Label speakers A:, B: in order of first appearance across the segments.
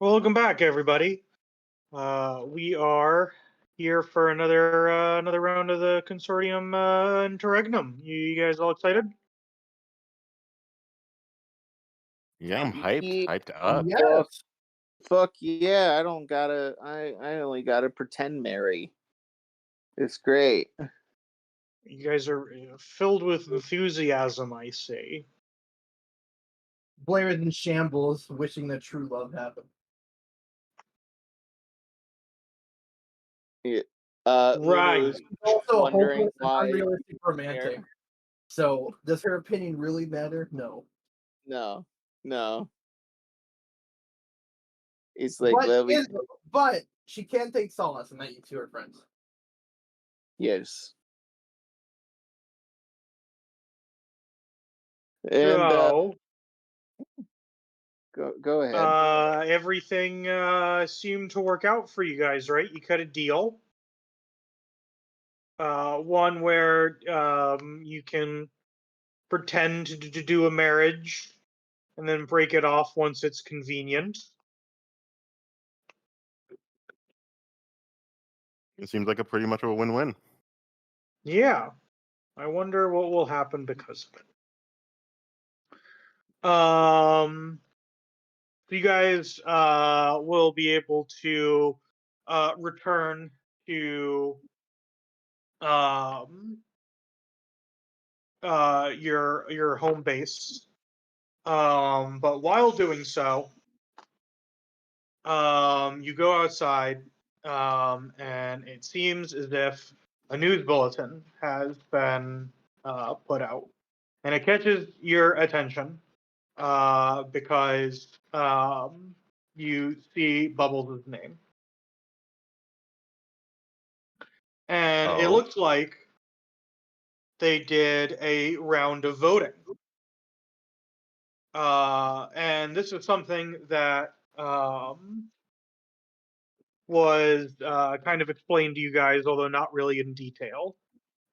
A: Welcome back, everybody. We are here for another round of the Consortium Interregnum. You guys all excited?
B: Yeah, I'm hyped.
C: Ye-
B: Hyped up.
C: Yes. Fuck yeah! I don't gotta. I only gotta pretend marry. It's great.
A: You guys are filled with enthusiasm, I see.
D: Blair is in shambles, wishing that true love happened.
C: Yeah.
A: Right.
C: Lulu's
D: Also,
C: wondering
D: hopeless and
C: why.
D: unrealistic romantic. So, does her opinion really matter? No.
C: No. It's like, well,
D: But she can take solace in that you two are friends.
C: yes. And
A: So,
C: go ahead.
A: everything seemed to work out for you guys, right? You cut a deal. One where you can pretend to do a marriage and then break it off once it's convenient.
B: It seems like a pretty much of a win-win.
A: Yeah. I wonder what will happen because of it. So you guys will be able to return to your home base. But while doing so, you go outside, and it seems as if a news bulletin has been put out, and it catches your attention because you see Bubbles' name, and it looks like they did a round of voting. And this is something that was kind of explained to you guys, although not really in detail,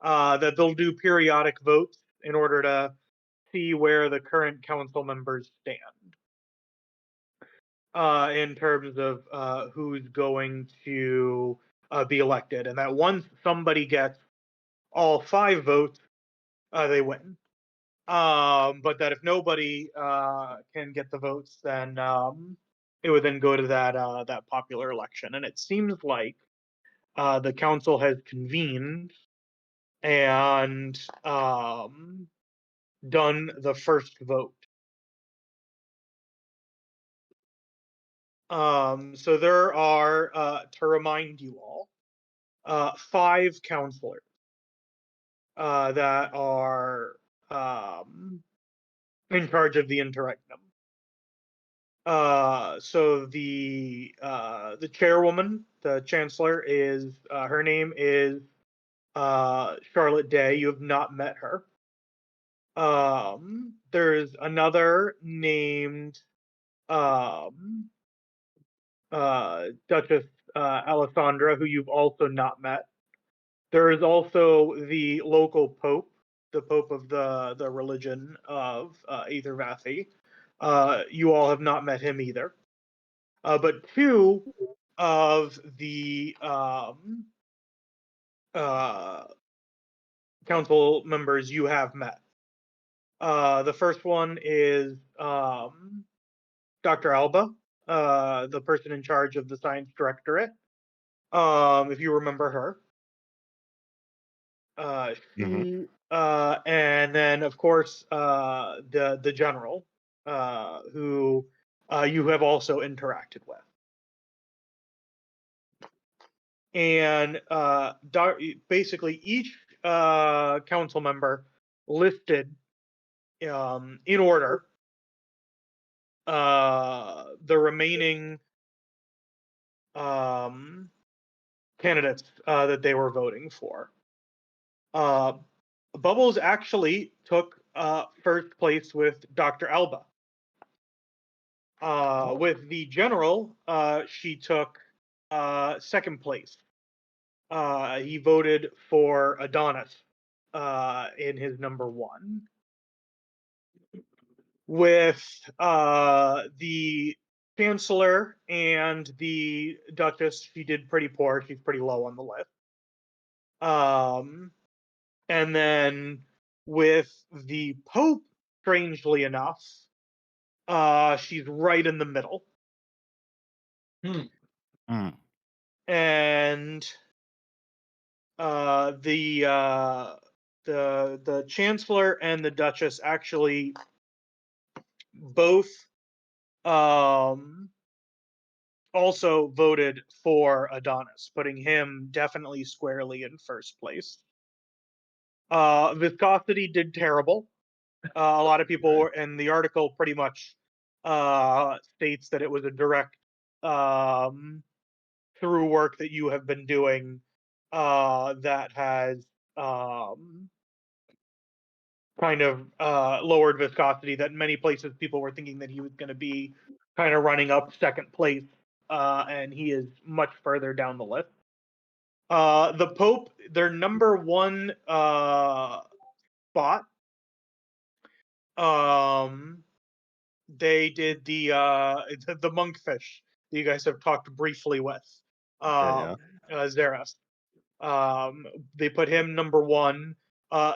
A: that they'll do periodic votes in order to see where the current council members stand in terms of who's going to be elected. And that once somebody gets all 5 votes, they win. But that if nobody can get the votes, then it would then go to that popular election. And it seems like the council has convened and done the first vote. So there are, to remind you all, 5 counselors that are in charge of the interregnum. So the chairwoman, the chancellor, is her name is Charlotte Day. You have not met her. There's another named Duchess Alessandra, who you've also not met. There is also the local pope, the pope of the religion of Aethervathy. You all have not met him either. But 2 of the council members you have met. The first one is Dr. Alba, the person in charge of the science directorate. If you remember her. And then, of course, the general, who you have also interacted with. And basically, each council member listed in order the remaining candidates that they were voting for. Bubbles actually took first place with Dr. Alba. With the general, she took second place. He voted for Adonis in his number 1. With the Chancellor and the Duchess, she did pretty poor. She's pretty low on the list. And then with the Pope, strangely enough, she's right in the middle. And the Chancellor and the Duchess actually both also voted for Adonis, putting him definitely squarely in first place. Viscosity did terrible. A lot of people, and the article pretty much states that it was a direct through work that you have been doing that has kind of lowered viscosity, that in many places people were thinking that he was going to be kind of running up second place, and he is much further down the list. The Pope, their number one spot, they did the monkfish that you guys have talked briefly with, Xeras. They put him number one.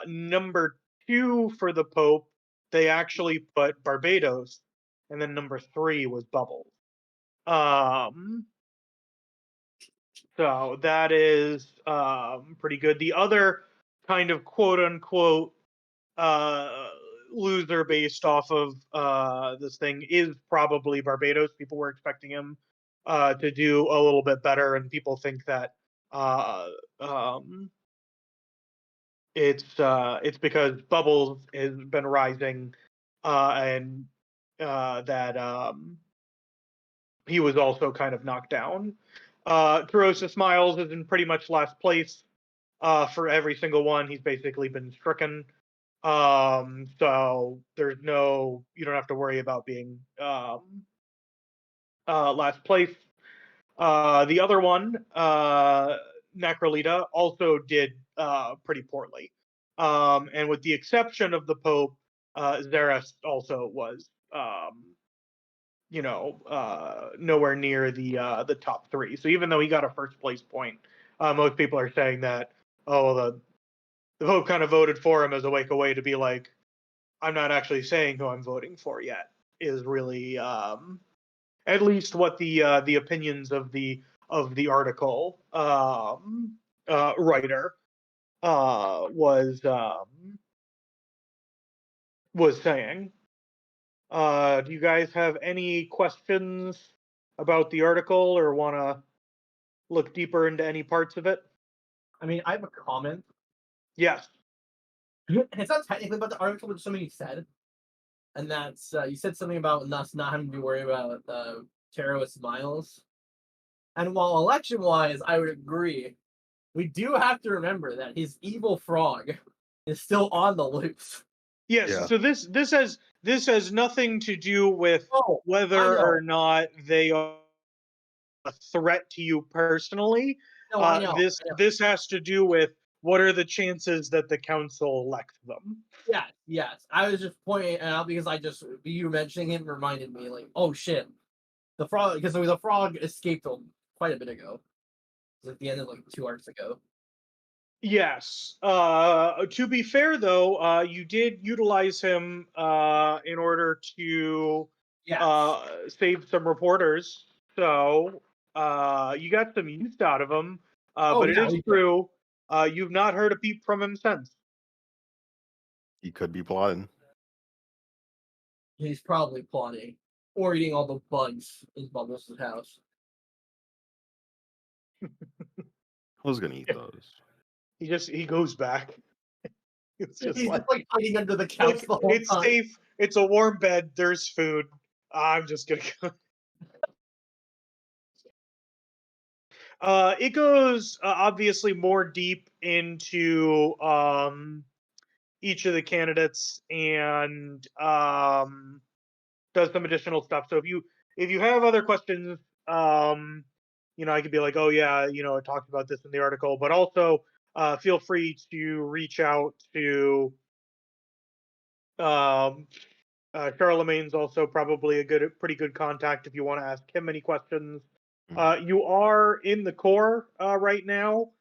A: Number two for the Pope, they actually put Barbados, and then number three was Bubbles. So that is pretty good. The other kind of quote unquote loser based off of this thing is probably Barbados. People were expecting him to do a little bit better, and people think that it's because Bubbles has been rising, and that he was also kind of knocked down. Kurosa Miles is in pretty much last place for every single one. He's basically been stricken. So there's no, you don't have to worry about being last place. The other one, Necrolita, also did pretty poorly. And with the exception of the Pope, Xeras also was, nowhere near the top three. So even though he got a first place point, most people are saying that, the Pope kind of voted for him as a way to be like, I'm not actually saying who I'm voting for yet, is really at least what the opinions of the article writer was saying. Do you guys have any questions about the article or want to look deeper into any parts of it?
D: I mean, I have a comment.
A: Yes.
D: It's not technically about the article, but something you said. And that's, you said something about us not having to be worried about terrorist miles. And while election-wise, I would agree, we do have to remember that his evil frog is still on the loose.
A: Yes.
B: Yeah.
A: So this has nothing to do with whether or not they are a threat to you personally.
D: No, I know.
A: This has to do with what are the chances that the council elects them.
D: Yes. I was just pointing out because you mentioning him reminded me, like, oh shit, the frog, because the frog escaped quite a bit ago. It was at the end of like 2 arcs ago.
A: Yes. To be fair, though, you did utilize him in order to save some reporters. So you got some use out of him. But it is true. You've not heard a peep from him since.
B: He could be plotting.
D: He's probably plotting or eating all the bugs in Bubbles' house.
B: Who's gonna eat those?
A: He goes back. It's just
D: He's
A: like
D: hiding under the couch the whole
A: it's
D: time.
A: safe. It's a warm bed. There's food. I'm just gonna go. It goes obviously more deep into each of the candidates and does some additional stuff. So if you have other questions, I could be like, oh yeah, it talked about this in the article, but also feel free to reach out to Charlemagne's also probably a pretty good contact if you want to ask him any questions.
B: Mhm.
A: You are in the core right now,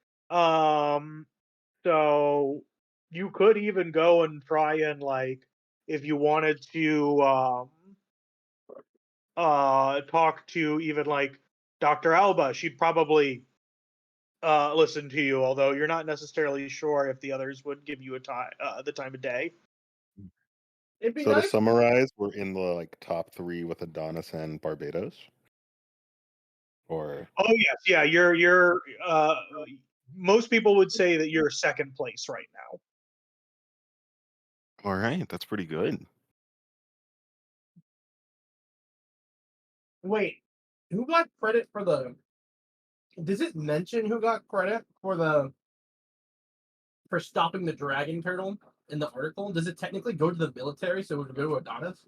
A: so you could even go and try and like, if you wanted to talk to even like Dr. Alba, she'd probably listen to you, although you're not necessarily sure if the others would give you the time of day.
D: It'd be
B: So to
D: nice.
B: summarize, we're in the like top 3 with Adonis and Barbados. Or
A: Oh yes, yeah. You're. Most people would say that you're second place right now.
B: all right, that's pretty good.
D: Wait, who got credit for the? Does it mention who got credit for stopping the dragon turtle in the article? Does it technically go to the military, so it would go to Adonis?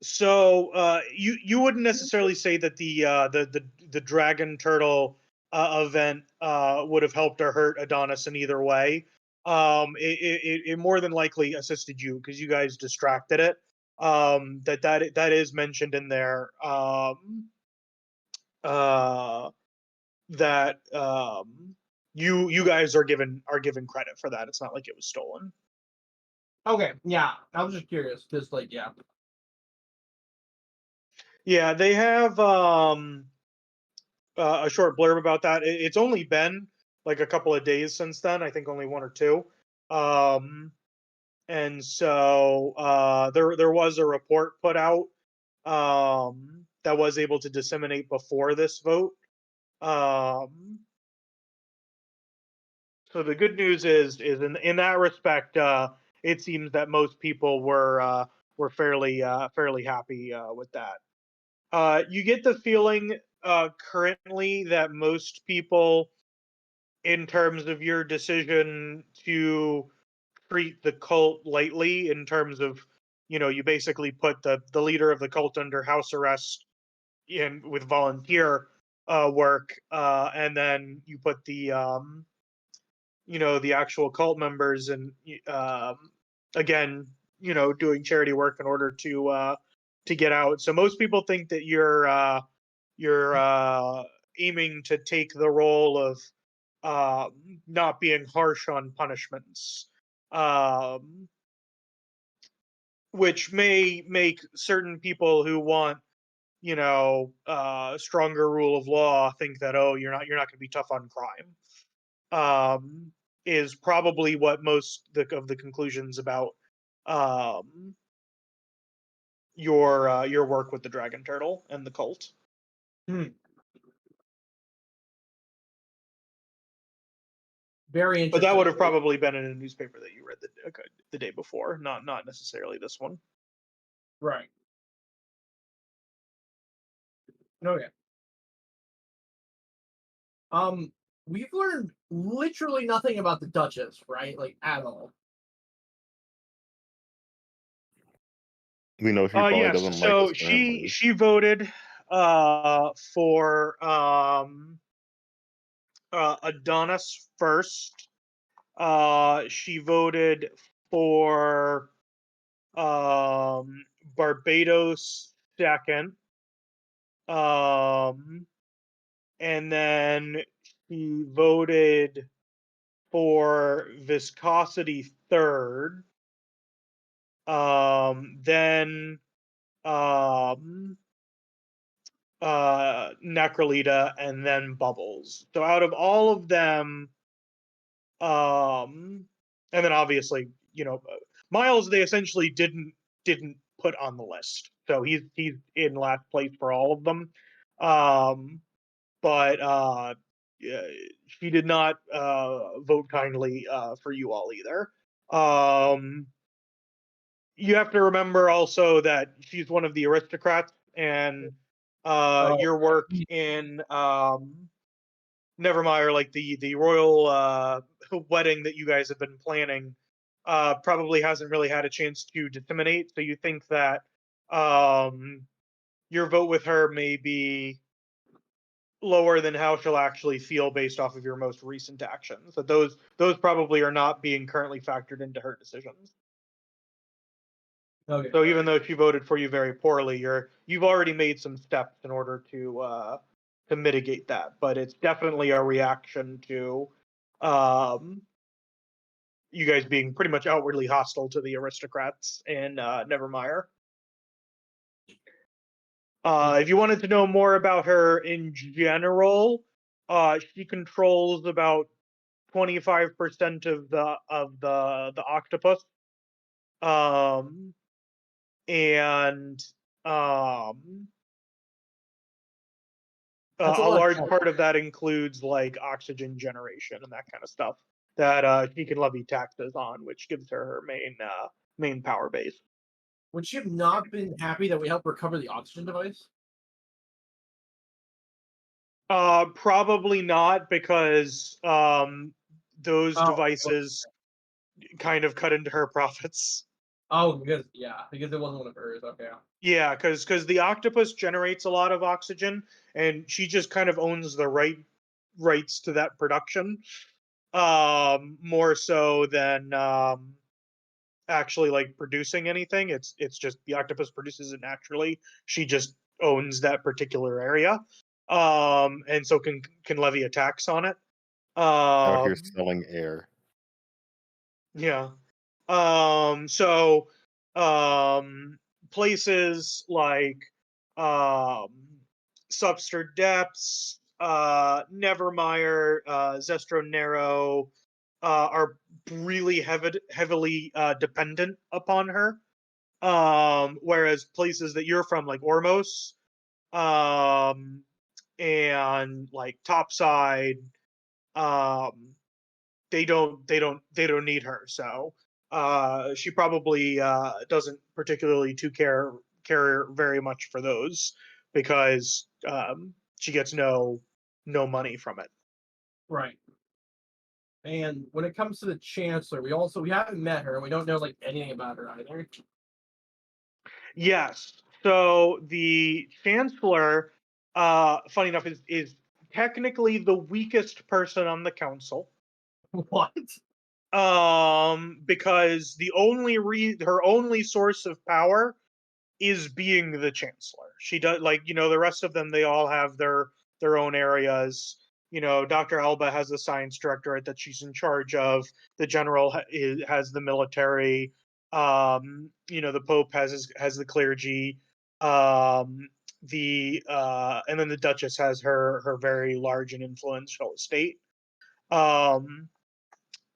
A: So you wouldn't necessarily say that the dragon turtle event would have helped or hurt Adonis in either way. It more than likely assisted you because you guys distracted it. That is mentioned in there. That you guys are given credit for that. It's not like it was stolen.
D: Okay, yeah, I was just curious, just like yeah.
A: Yeah, they have a short blurb about that. It's only been like a couple of days since then. I think only 1 or 2. And so there was a report put out that was able to disseminate before this vote. So the good news is in that respect, it seems that most people were fairly happy with that. You get the feeling currently that most people, in terms of your decision to treat the cult lightly, in terms of, you basically put the leader of the cult under house arrest in with volunteer work, and then you put the actual cult members and again, doing charity work in order to get out. So most people think that you're aiming to take the role of not being harsh on punishments, which may make certain people who want stronger rule of law think that, oh, you're not going to be tough on crime. Is probably what most of the conclusions about your work with the dragon turtle and the cult.
D: Very interesting.
A: But that would have probably been in a newspaper that you read the day before, not necessarily this one.
D: Right. Okay. We've learned literally nothing about the Duchess, right? Like at all.
B: We know she probably
A: Yes.
B: doesn't like
A: So
B: us currently.
A: she voted for Adonis first. She voted for Barbados second. And then she voted for viscosity third. Then Necrolita, and then Bubbles. So out of all of them, and then obviously, Miles, they essentially didn't put on the list, so he's in last place for all of them. But she did not vote kindly for you all either. You have to remember also that she's one of the aristocrats, and your work in Nevermire, like the royal wedding that you guys have been planning, probably hasn't really had a chance to disseminate. So you think that your vote with her may be lower than how she'll actually feel based off of your most recent actions. So those probably are not being currently factored into her decisions.
D: Okay.
A: So even though she voted for you very poorly, you've already made some steps in order to mitigate that. But it's definitely a reaction to you guys being pretty much outwardly hostile to the aristocrats in Nevermire. If you wanted to know more about her in general, she controls about 25% of the octopus, and
D: That's
A: a large
D: lot.
A: part of that includes like oxygen generation and that kind of stuff that she can levy taxes on, which gives her her main power base.
D: Would she have not been happy that we helped recover the oxygen device?
A: Probably not, because those
D: Oh,
A: devices kind of cut into her profits.
D: Oh, because it wasn't one of hers. Okay.
A: Yeah, because the octopus generates a lot of oxygen, and she just kind of owns the rights to that production, more so than actually like producing anything. It's just the octopus produces it naturally. She just owns that particular area, and so can levy a tax on it.
B: Out here selling air.
A: Yeah. So places like Subster Depths, Nevermire, Zestro Narrow are really heavily dependent upon her. Whereas places that you're from, like Ormos, and like Topside, they don't need her. So she probably doesn't particularly care very much for those, because she gets no money from it.
D: Right. And when it comes to the Chancellor, we haven't met her, and we don't know like anything about her either.
A: Yes. So the Chancellor, funny enough, is technically the weakest person on the council.
D: What?
A: Because her only source of power is being the Chancellor. She does, like, the rest of them, they all have their own areas. Dr. Alba has the science directorate that she's in charge of. The general has the military. The Pope has the clergy. And then the Duchess has her very large and influential estate.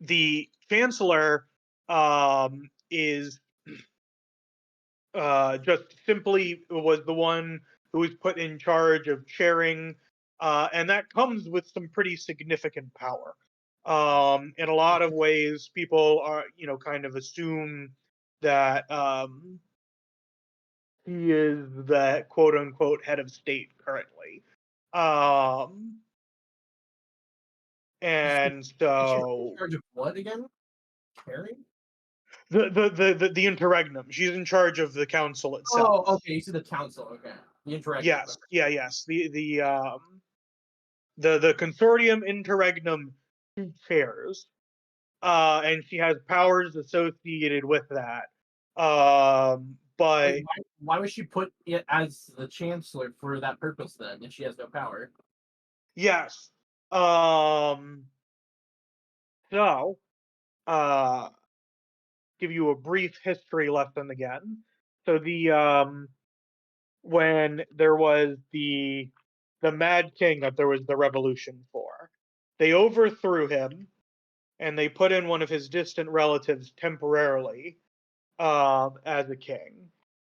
A: The Chancellor is just simply was the one who was put in charge of chairing, and that comes with some pretty significant power. In a lot of ways, people are, kind of assume that he is the quote unquote head of state currently. And so,
D: in charge of what again? Caring?
A: the interregnum. She's in charge of the council itself.
D: Oh, okay. You said the council. Okay, the interregnum.
A: Yes, yes. The Consortium Interregnum chairs, and she has powers associated with that. But
D: why was she put it as the Chancellor for that purpose then, if she has no power?
A: yes. So, give you a brief history lesson again. So when there was the Mad King that there was the revolution for, they overthrew him, and they put in one of his distant relatives temporarily as a king,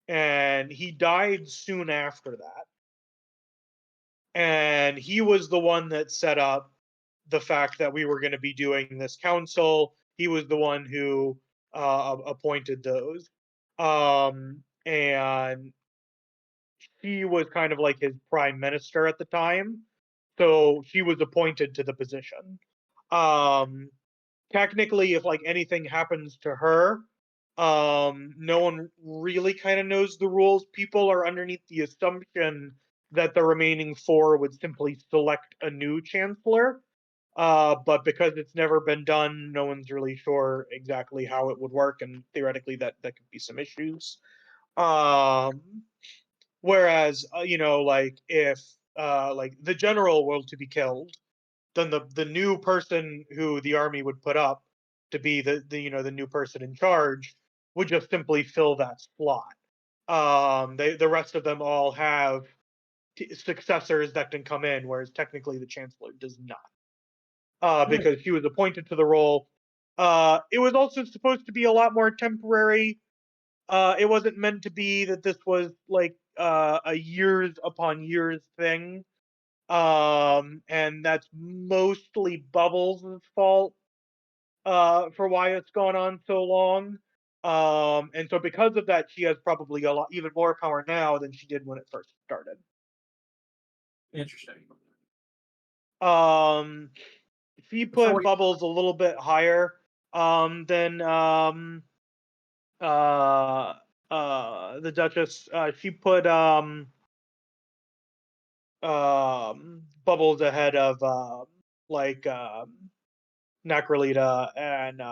A: and he died soon after that. And he was the one that set up the fact that we were going to be doing this council. He was the one who appointed those, and he was kind of like his prime minister at the time, so he was appointed to the position. Technically, if like anything happens to her, no one really kind of knows the rules. People are underneath the assumption that the remaining 4 would simply select a new chancellor. But because it's never been done, no one's really sure exactly how it would work, and theoretically that could be some issues. Whereas, like if like the general were to be killed, then the new person who the army would put up to be the new person in charge would just simply fill that slot. The rest of them all have successors that can come in, whereas technically the chancellor does not, because she was appointed to the role. It was also supposed to be a lot more temporary. It wasn't meant to be that this was like a years upon years thing. And that's mostly Bubbles' fault for why it's gone on so long. And so because of that, she has probably a lot even more power now than she did when it first started.
D: Interesting.
A: She put Bubbles a little bit higher than the Duchess. She put Bubbles ahead of Necrolita and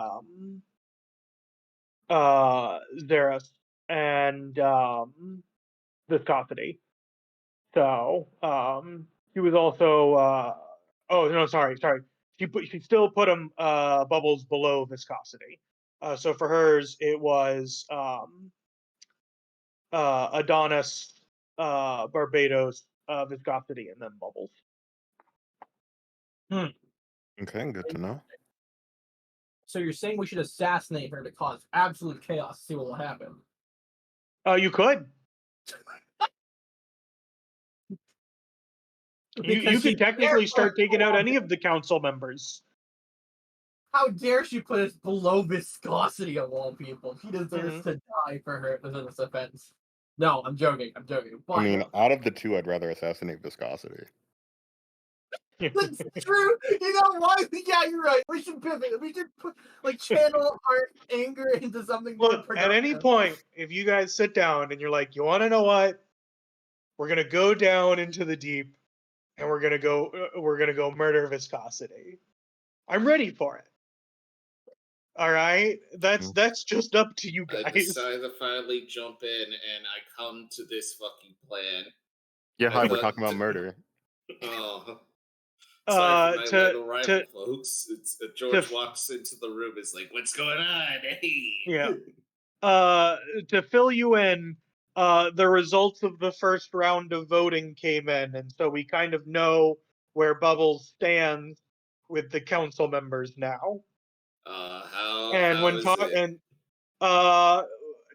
A: Xeris and Viscosity. So she was also oh no, sorry. She still put him Bubbles below Viscosity. So for hers it was Adonis, Barbados, Viscosity, and then Bubbles.
B: Okay, good to know.
D: So you're saying we should assassinate her to cause absolute chaos, see what will happen?
A: You could. You could technically start taking out any of the council members.
D: How dare she put us below Viscosity of all people? She deserves to die for this offense. No, I'm joking.
B: I mean, out of the 2, I'd rather assassinate Viscosity.
D: That's true. You know why? Yeah, you're right. We should pivot. We should put channel our anger into something more productive.
A: At any point, if you guys sit down and you're like, you want to know what? We're gonna go down into the deep, and we're gonna go murder Viscosity. I'm ready for it. All right, that's just up to you guys.
E: I decide to finally jump in, and I come to this fucking plan.
B: Yeah, hi, we're talking about murder.
E: Oh. Sorry for my little rival, folks. George walks into the room, is like, "What's going on?" Hey.
A: Yeah. To fill you in, the results of the first round of voting came in, and so we kind of know where Bubbles stands with the council members now.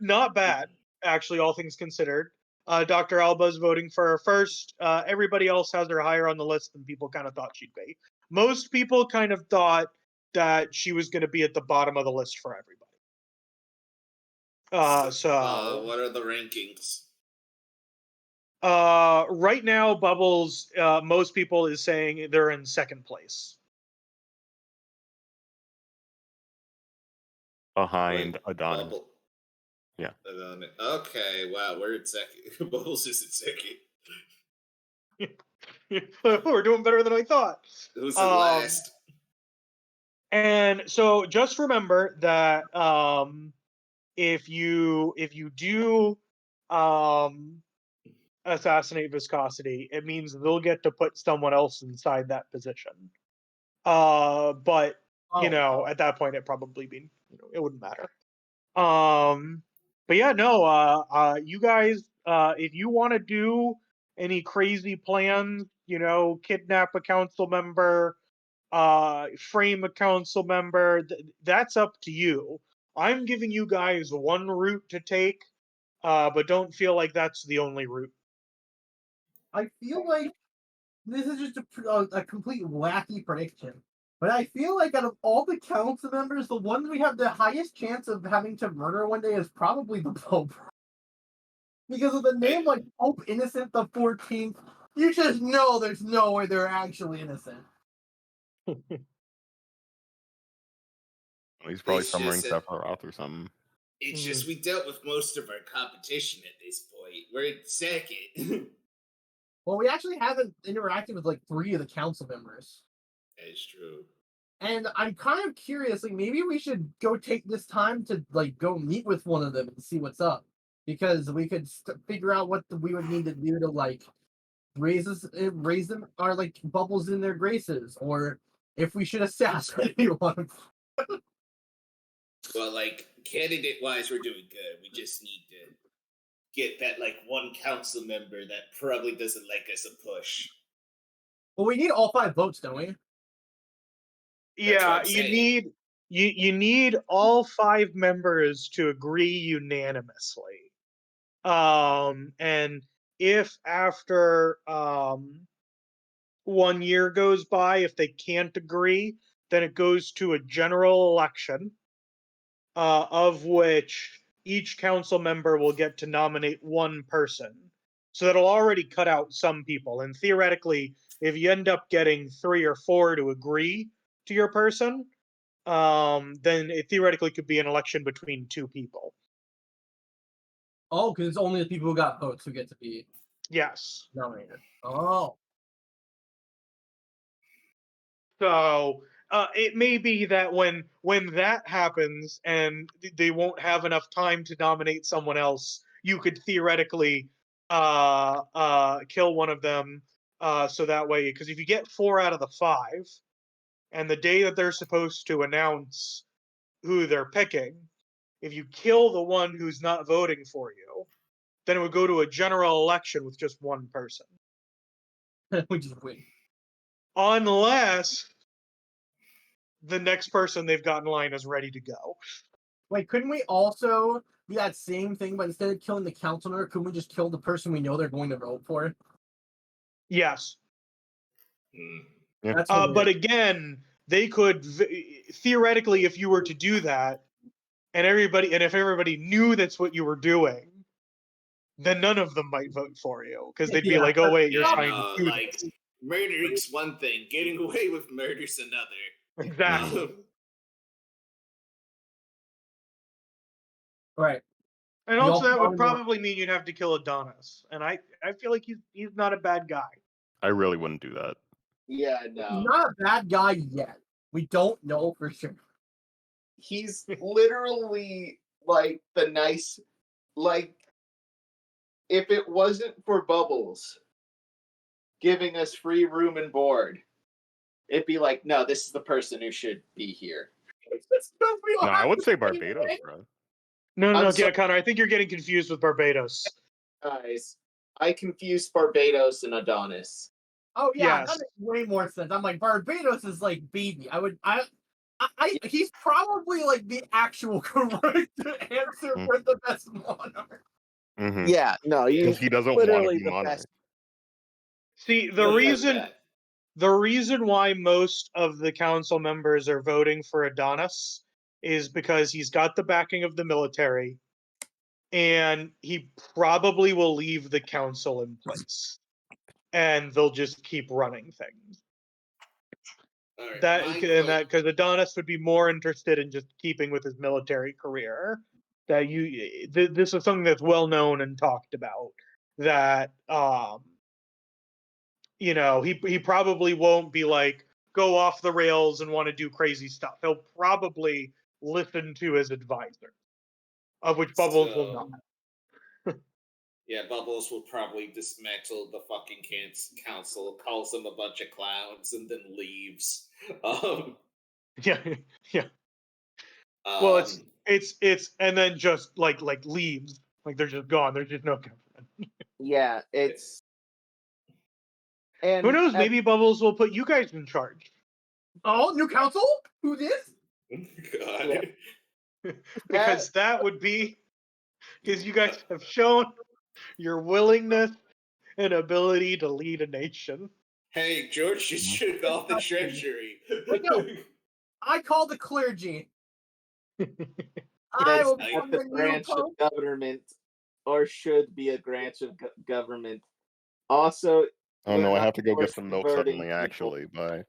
A: Not bad, actually, all things considered. Dr. Alba's voting for her first. Everybody else has her higher on the list than people kind of thought she'd be. Most people kind of thought that she was going to be at the bottom of the list for everybody. So
E: what are the rankings?
A: Right now, Bubbles, most people is saying they're in second place.
B: Behind Adonis. Yeah.
E: Okay, wow, we're in second. Bubbles is in
A: second. We're doing better than I thought.
E: Who's in last?
A: And so just remember that if you do assassinate Viscosity, it means they'll get to put someone else inside that position. But at that point it probably be it wouldn't matter. But yeah, no, you guys, if you want to do any crazy plans, kidnap a council member, frame a council member, that's up to you. I'm giving you guys one route to take, but don't feel like that's the only route.
D: I feel like this is just a complete wacky prediction. But I feel like out of all the council members, the ones we have the highest chance of having to murder one day is probably the Pope. Because of the name like Pope Innocent the 14th, you just know there's no way they're actually innocent.
B: He's probably summoning Sephiroth or something.
E: It's just we dealt with most of our competition at this point. We're in second.
D: Well, we actually haven't interacted with like 3 of the council members.
E: That is true.
D: And I'm kind of curious, like maybe we should go take this time to like go meet with one of them and see what's up, because we could figure out what we would need to do to like raise them or like bubbles in their graces, or if we should assassinate one.
E: Well, like candidate wise, we're doing good. We just need to get that like one council member that probably doesn't like us a push.
D: Well, we need all 5 votes, don't we?
A: Yeah, you need all 5 members to agree unanimously. And if after 1 year goes by, if they can't agree, then it goes to a general election, of which each council member will get to nominate 1 person. So that'll already cut out some people. And theoretically, if you end up getting 3 or 4 to agree to your person, then it theoretically could be an election between 2 people.
D: Oh, because it's only the people who got votes who get to be
A: nominated.
D: Oh.
A: So it may be that when that happens and they won't have enough time to nominate someone else, you could theoretically kill one of them. So that way, because if you get 4 out of the 5, and the day that they're supposed to announce who they're picking, if you kill the one who's not voting for you, then it would go to a general election with just 1 person.
D: We just win.
A: Unless the next person they've got in line is ready to go.
D: Wait, couldn't we also do that same thing, but instead of killing the council member, couldn't we just kill the person we know they're going to vote for?
A: Yes.
B: Yeah.
A: But again, they could theoretically, if you were to do that, and if everybody knew that's what you were doing, then none of them might vote for you, because they'd be like, "Oh wait, you're trying to do
E: like
A: this."
E: Murdering's one thing, getting away with murder's another.
A: Exactly.
D: Right.
A: And also, that would probably mean you'd have to kill Adonis, and I feel like he's not a bad guy.
B: I really wouldn't do that.
C: Yeah, no.
D: He's not a bad guy yet. We don't know for sure.
C: He's literally like the nice, like, if it wasn't for Bubbles giving us free room and board, it'd be like, no, this is the person who should be here.
B: No, I would say Barbados, bro.
A: No, yeah, Connor, I think you're getting confused with Barbados.
C: Guys, I confused Barbados and Adonis.
D: Oh yeah,
A: Yes.
D: that makes way more sense. I'm like, Barbados is like baby. He's probably like the actual correct answer for the best monarch.
B: Mm-hmm.
C: Yeah, no,
B: because he doesn't want to be monarch.
C: best.
A: See, the reason why most of the council members are voting for Adonis is because he's got the backing of the military, and he probably will leave the council in place, and they'll just keep running things.
E: Right,
A: because Adonis would be more interested in just keeping with his military career. This is something that's well known and talked about. That he probably won't be like go off the rails and want to do crazy stuff. He'll probably listen to his advisor, of which Bubbles will not.
E: Yeah, Bubbles will probably dismantle the fucking council, calls them a bunch of clowns, and then leaves.
A: Yeah. Well, it's and then just like leaves, like they're just gone. There's just no government.
C: Yeah, it's. And
A: who knows? Maybe Bubbles will put you guys in charge.
D: Oh, new council? Who this?
E: God.
A: Because that would be because you guys have shown your willingness and ability to lead a nation.
E: Hey, George, you should call the treasury.
D: Wait, no. I call the clergy.
C: I will be the branch of government, or should be a branch of government. Also,
B: oh no, I have to go get some milk suddenly. Actually, bye.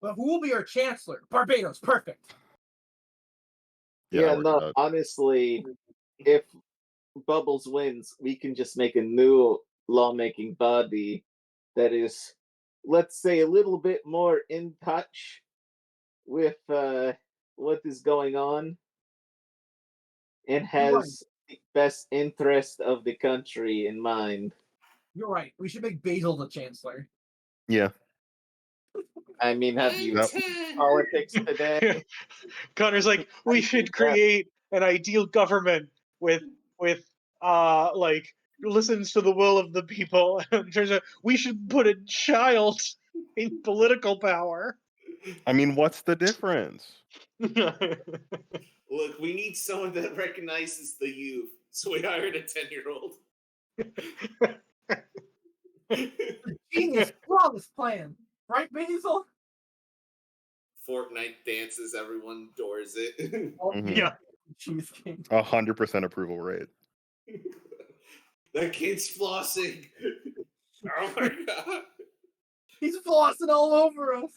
D: But who will be our chancellor? Barbados, perfect.
C: Yeah, no, honestly, if Bubbles wins, we can just make a new lawmaking body that is, let's say, a little bit more in touch with what is going on and
D: You're right.
C: has the best interest of the country in mind.
D: You're right. We should make Basil the chancellor.
B: Yeah.
C: I mean, have you
B: Yep.
C: seen politics today?
A: Connor's like, we should create an ideal government with like listens to the will of the people. And turns out we should put a child in political power.
B: I mean, what's the difference?
E: Look, we need someone that recognizes the youth, so we hired a 10-year-old.
D: Genius, flawless plan, right, Basil?
E: Fortnite dances, everyone adores it.
D: Oh,
B: Mhm.
A: Yeah.
D: cheesecake.
B: 100% approval rate.
E: That kid's flossing. Oh my god.
D: He's flossing all over us.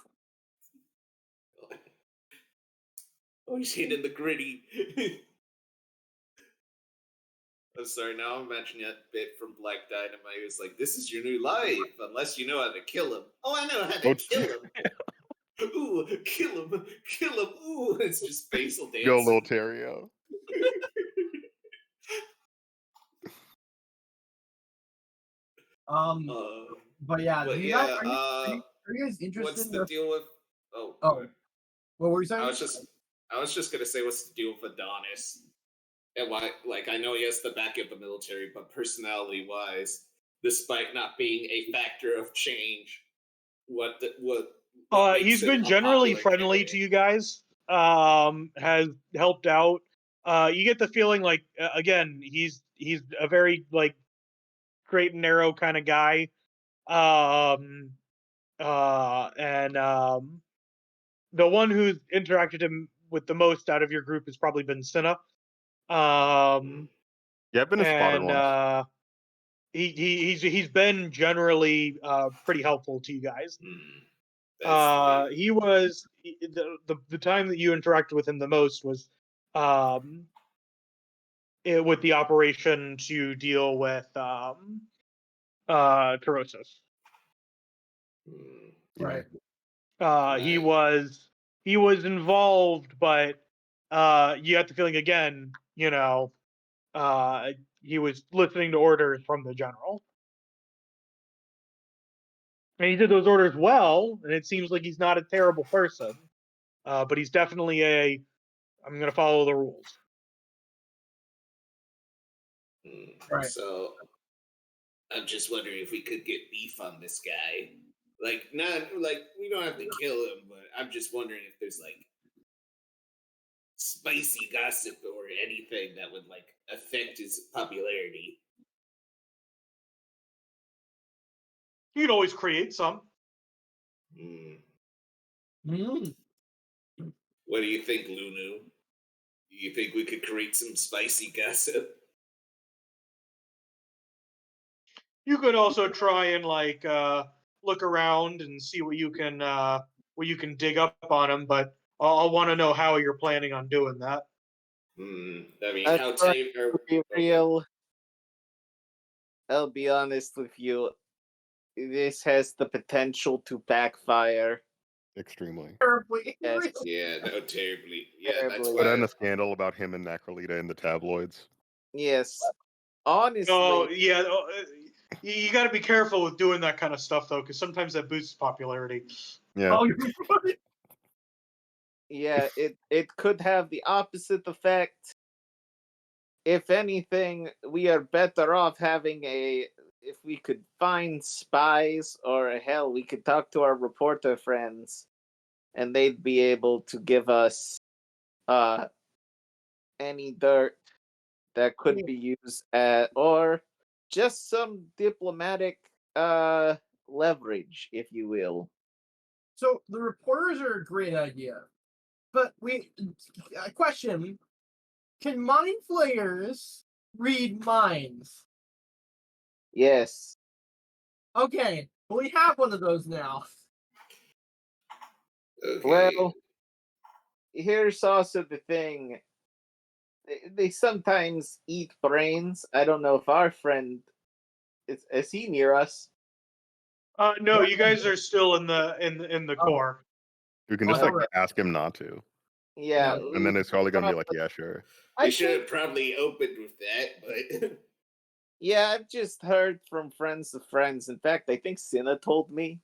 E: Oh, he's hitting the gritty. I'm sorry, now I'm imagining that bit from Black Dynamite. It was like, this is your new life, unless you know how to kill him. Oh, I know how to kill him. Ooh, kill him, kill him. Ooh, it's just Basil dancing.
B: Go, little Terrio.
D: But yeah,
E: But
D: do you
E: yeah,
D: guys, are you guys interested
E: what's
D: in
E: the deal with?
D: Oh,
E: sorry.
D: what were you saying?
E: I was just gonna say, what's the deal with Adonis? And why? Like, I know he has the back of the military, but personality-wise, despite not being a factor of change, what makes
A: he's
E: him
A: been
E: a
A: generally
E: popular
A: friendly
E: candidate?
A: to you guys. Has helped out. You get the feeling like again, he's a very like straight and narrow kind of guy. And the one who's interacted him with the most out of your group has probably been Cinna.
B: Yeah, I've been spotted
A: And
B: once.
A: he's been generally pretty helpful to you guys.
E: That's
A: He was the time that you interacted with him the most was with the operation to deal with Corrosive.
D: Right.
A: He was involved, but you got the feeling again, he was listening to orders from the general. And he did those orders well, and it seems like he's not a terrible person. But he's definitely I'm going to follow the rules.
D: Right.
E: So I'm just wondering if we could get beef on this guy. Like, not like we don't have to kill him, but I'm just wondering if there's like spicy gossip or anything that would like affect his popularity.
A: You can always create some.
D: Mm.
E: What do you think, Lunu? Do you think we could create some spicy gossip?
A: You could also try and like look around and see what you can dig up on him, but I'll want to know how you're planning on doing that.
E: I mean,
C: I
E: how
C: try
E: tight
C: to be real. I'll be honest with you. This has the potential to backfire.
B: Extremely.
D: Terribly.
C: Yes.
E: Yeah, no, terribly. Yeah, that's
C: Terribly.
B: Put in
E: why.
B: a scandal about him and Necrolita in the tabloids.
C: Yes. Honestly.
A: Oh yeah, you got to be careful with doing that kind of stuff though, because sometimes that boosts popularity.
B: Yeah.
D: Oh, you're right.
C: Yeah, it could have the opposite effect. If anything, we are better off having if we could find spies, or hell, we could talk to our reporter friends and they'd be able to give us any dirt that could be used or just some diplomatic leverage, if you will.
D: So the reporters are a great idea, but a question: can mind flayers read minds?
C: Yes.
D: Okay, we have one of those now.
E: Okay.
C: Well, here's also the thing. They sometimes eat brains. I don't know if our friend Is he near us?
A: No, you guys are still in the
D: Oh.
A: core.
B: You can
D: Oh,
B: just like
D: alright.
B: ask him not to,
C: Yeah.
B: and then it's probably gonna be like, yeah, sure.
C: I
E: We should
C: think-
E: have probably opened with that, but
C: Yeah, I've just heard from friends of friends. In fact, I think Cinna told me.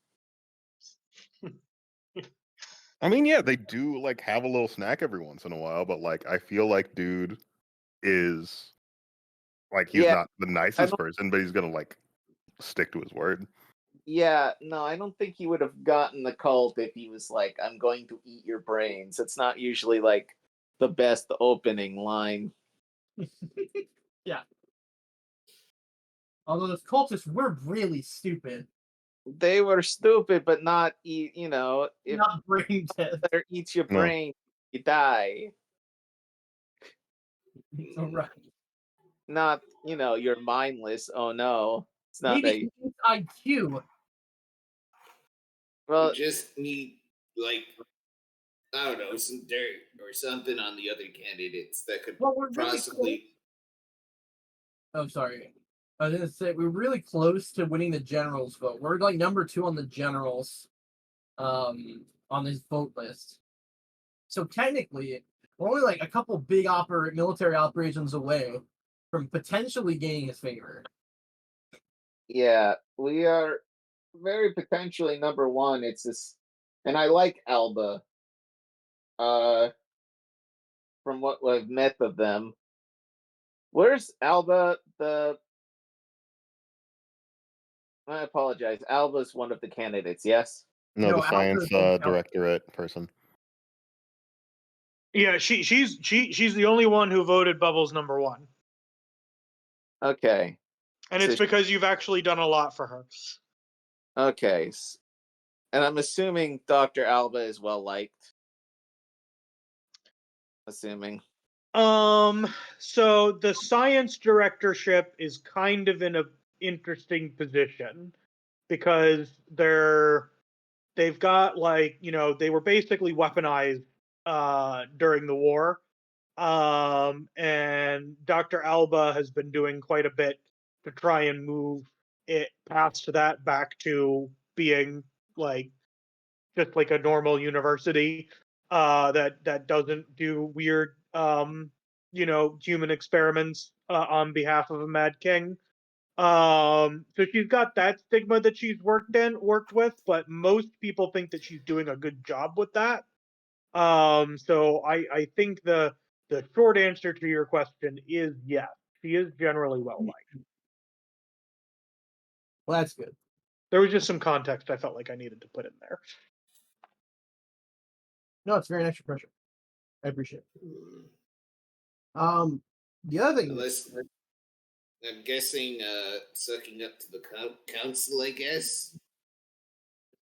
B: I mean, yeah, they do like have a little snack every once in a while, but like I feel like dude is like he's
C: Yeah,
B: not the nicest person, but he's gonna like stick to his word.
C: Yeah, no, I don't think he would have gotten the cult if he was like, "I'm going to eat your brains." It's not usually like the best opening line.
D: Yeah. Although those cultists were really stupid.
C: They were stupid, but not eat. If
D: Not brain dead.
C: better eats your
B: No.
C: brain, you die.
D: It's alright.
C: Not, you're mindless. Oh no, it's not
D: Maybe it's IQ.
C: well.
E: we just need like I don't know, some dirt or something on the other candidates that could
D: Well, we're really
E: possibly.
D: Oh, sorry. I was gonna say we're really close to winning the generals vote. We're like number 2 on the generals, on this vote list. So technically, we're only like a couple big military operations away from potentially gaining his favor.
C: Yeah, we are very potentially number 1. It's this, and I like Alba. From what I've met of them. Where's Alba? I apologize. Alba's one of the candidates. Yes.
B: No,
D: No,
B: the science
D: Alpha's the-
B: directorate person.
A: Yeah, she's the only one who voted Bubbles number 1,
C: Okay.
A: and
C: So
A: it's because you've actually done a lot for her.
C: Okay. And I'm assuming Dr. Alba is well liked. Assuming.
A: So the science directorship is kind of in a interesting position because they've got like, they were basically weaponized during the war. And Dr. Alba has been doing quite a bit to try and move it past that back to being like just like a normal university that doesn't do weird human experiments on behalf of a mad king. So she's got that stigma that she's worked with, but most people think that she's doing a good job with that. So I think the short answer to your question is yes, she is generally well liked.
D: Well, that's good.
A: There was just some context I felt like I needed to put in there.
D: No, it's very extra pressure. I appreciate it. The other thing
E: Unless I'm guessing, sucking up to the council, I guess.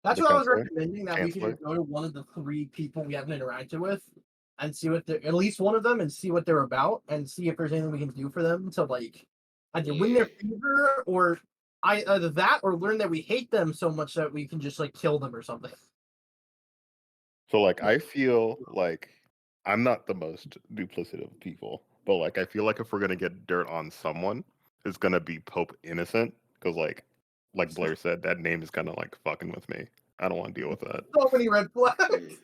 D: that's
B: The
D: what I was
B: counselor?
D: recommending, that we could
B: Chancellor?
D: just go to one of the 3 people we haven't interacted with and see what they're, at least one of them, and see what they're about and see if there's anything we can do for them to like either win their favor or either that or learn that we hate them so much that we can just like kill them or something.
B: So like I feel like I'm not the most duplicit of people, but like I feel like if we're gonna get dirt on someone, it's gonna be Pope Innocent, because like Blair said, that name is kind of like fucking with me. I don't want to deal with that.
D: So many red flags.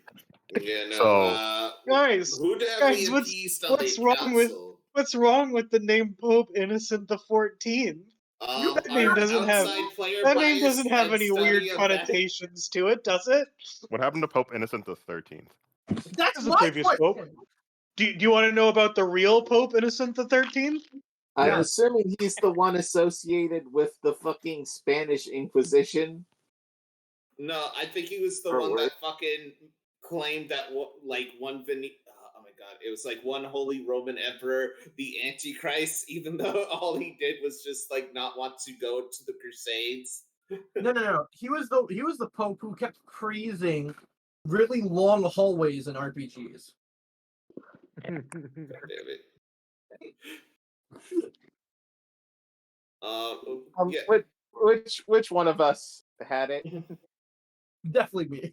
E: Yeah, no.
B: So-
A: Guys,
E: who have
A: guys,
E: we appeased on the
A: what's wrong with the name Pope Innocent the 14th? That name doesn't have any weird connotations to it, does it?
B: What happened to Pope Innocent the 13th?
D: That's
A: the
D: my
A: previous
D: question.
A: Pope. Do you want to know about the real Pope Innocent the 13th?
C: I'm
D: Yeah.
C: assuming he's the one associated with the fucking Spanish Inquisition.
E: No, I think he was the
C: Or
E: one
C: worse.
E: that fucking claimed that like one oh my god, it was like one Holy Roman Emperor, the Antichrist, even though all he did was just like not want to go to the Crusades.
D: No. He was the Pope who kept praising really long hallways in RPGs.
E: God damn it. Yeah.
C: Which one of us had it?
D: Definitely me.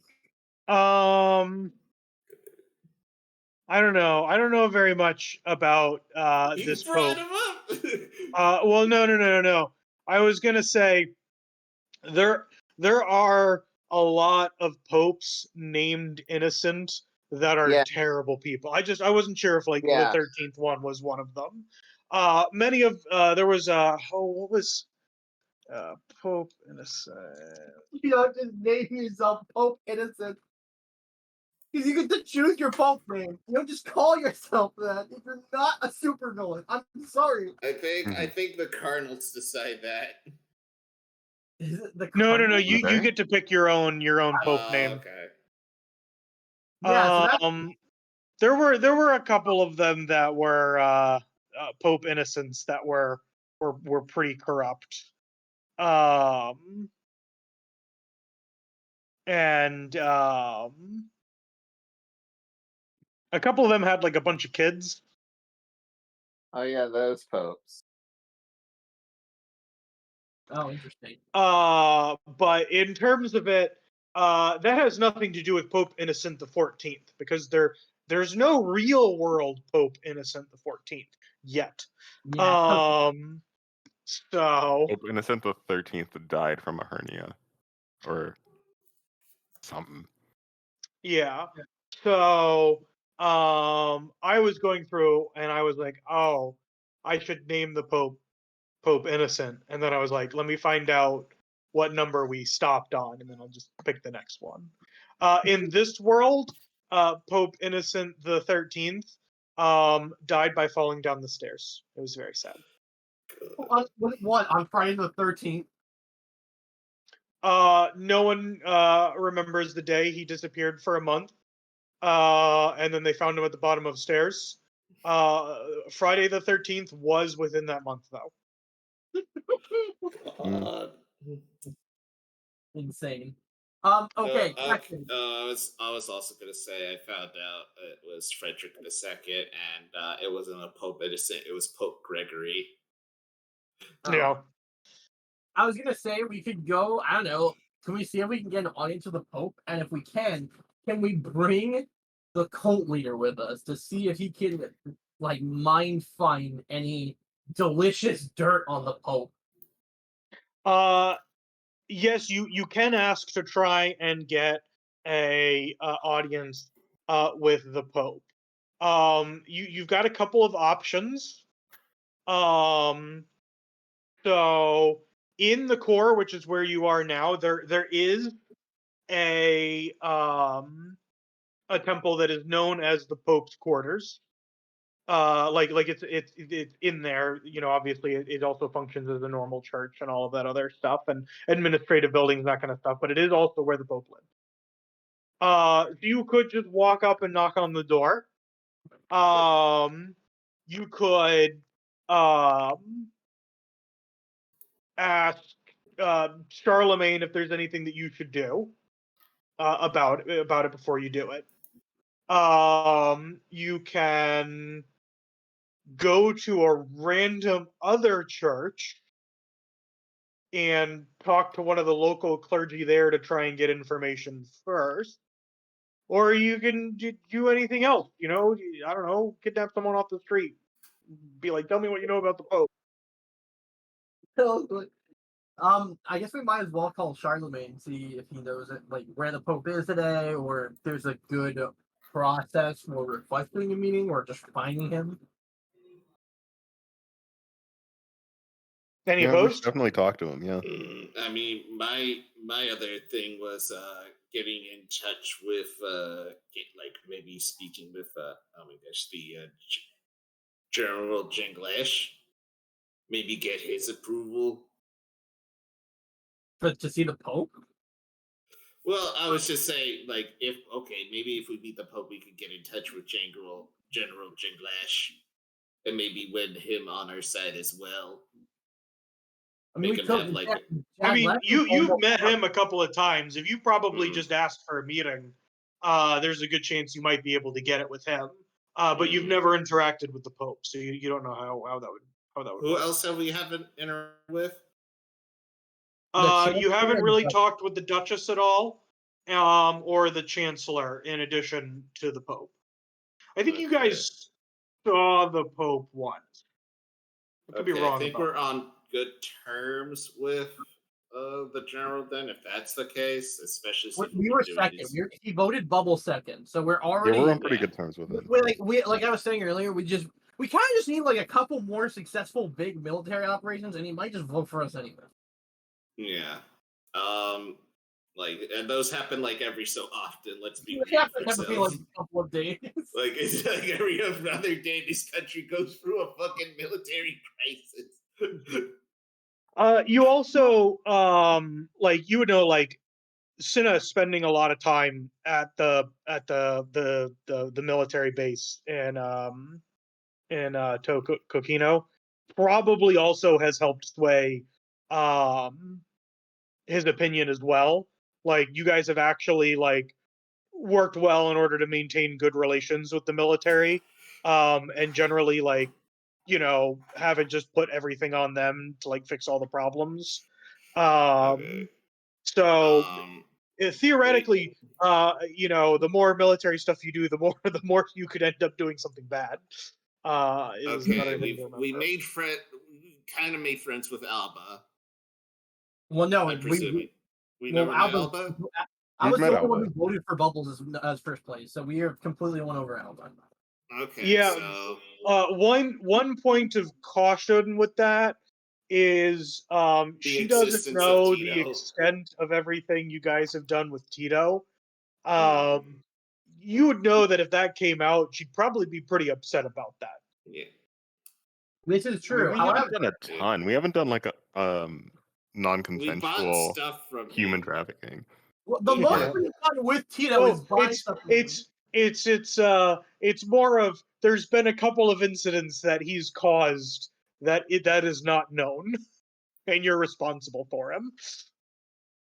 A: I don't know. I don't know very much about
E: He
A: this
E: brought
A: Pope.
E: him up.
A: Well, no. I was gonna say there are a lot of popes named Innocent that are
C: Yeah.
A: terrible people. I wasn't sure if like
C: Yeah.
A: the 13th one was one of them. Many of there was what was Pope Innocent.
D: You don't just name yourself Pope Innocent. Because you get to choose your Pope name. You don't just call yourself that if you're not a super villain. I'm sorry.
E: I think the Cardinals decide that.
D: Is it the
A: No.
D: Cardinals?
A: You get to pick your own Pope name.
E: Okay.
D: Yeah, so that's...
A: There were a couple of them that were Pope Innocents that were pretty corrupt. And a couple of them had like a bunch of kids.
C: Oh yeah, those popes.
D: Oh, interesting.
A: But in terms of it, that has nothing to do with Pope Innocent the 14th, because there's no real world Pope Innocent the 14th yet.
D: Yeah.
A: So
B: Pope Innocent the 13th died from a hernia, or something.
A: yeah. So I was going through and I was like, oh, I should name the Pope Innocent, and then I was like, let me find out what number we stopped on, and then I'll just pick the next one. In this world, Pope Innocent the 13th died by falling down the stairs. It was very sad.
D: What? On Friday the 13th?
A: No one remembers the day. He disappeared for a month, and then they found him at the bottom of stairs. Friday the 13th was within that month, though.
D: Insane. Okay.
E: I was also gonna say I found out it was Frederick II, and it wasn't a Pope Innocent; it was Pope Gregory.
A: Yeah.
D: I was gonna say we could go. I don't know. Can we see if we can get an audience of the Pope? And if we can we bring the cult leader with us to see if he can like mind find any delicious dirt on the Pope?
A: Yes, you can ask to try and get a audience with the Pope. You've got a couple of options. So in the core, which is where you are now, there is a temple that is known as the Pope's quarters. Like it's in there. You know, obviously it also functions as a normal church and all of that other stuff, and administrative buildings, that kind of stuff. But it is also where the Pope lives. You could just walk up and knock on the door. You could ask Charlemagne if there's anything that you should do about it before you do it. You can go to a random other church and talk to one of the local clergy there to try and get information first. Or you can do anything else, you know, I don't know, kidnap someone off the street. Be like, tell me what you know about the Pope.
D: I guess we might as well call Charlemagne, see if he knows it, like where the Pope is today, or if there's a good process for requesting a meeting or just finding him.
A: Any
B: We
A: opposed?
B: should definitely talk to him. Yeah.
E: I mean, my other thing was getting in touch with like maybe speaking with oh my gosh, the General Jinglash. Maybe get his approval.
D: But to see the Pope?
E: Well, I was just saying, like, maybe if we meet the Pope, we could get in touch with General Jinglash, and maybe win him on our side as well.
D: I mean,
A: you've met him a couple of times. If you probably just asked for a meeting, there's a good chance you might be able to get it with him. But you've never interacted with the Pope, so you don't know how that would
E: Who
A: work.
E: else have we haven't interacted with?
A: You haven't really talked with the Duchess at all, or the Chancellor, in addition to the Pope. I think you guys saw the Pope once. I could be wrong.
E: I think we're on good terms with the general. Then, if that's the case, especially since
D: We
E: we've
D: were
E: been doing
D: second.
E: these-
D: He voted Bubble second, so we're already.
B: Yeah, we're on pretty good terms with him.
D: Like I was saying earlier, we kind of just need like a couple more successful big military operations, and he might just vote for us anyway.
E: Yeah. And those happen like every so often. Let's be
D: We have
E: real.
D: to be like a couple of days.
E: Like it's like every other day, this country goes through a fucking military crisis.
A: You also you would know like Cinna spending a lot of time at the military base in Kokino probably also has helped sway his opinion as well. Like you guys have actually like worked well in order to maintain good relations with the military, and generally like haven't just put everything on them to like fix all the problems.
E: Okay.
A: So theoretically, the more military stuff you do, the more you could end up doing something bad. Is another thing to
E: we
A: remember.
E: kind of made friends with Alba.
D: Well, no,
E: I'm presuming. We
D: well,
E: never met Alba.
D: I was
B: We've met
D: the only one
B: Alba.
D: who voted for Bubbles as first place, so we are completely won over Alba.
E: Okay.
A: Yeah.
E: So
A: One point of caution with that is she doesn't
E: existence of
A: know the
E: Tito.
A: extent of everything you guys have done with Tito. You would know that if that came out, she'd probably be pretty upset about that.
E: Yeah.
D: This is true.
B: We haven't done a ton. We haven't done like a
E: We
B: non-consensual
E: bought stuff from
B: human
E: him.
B: trafficking.
D: Well, the most we've done with Tito is buying stuff.
A: It's more of there's been a couple of incidents that he's caused that is not known, and you're responsible for him.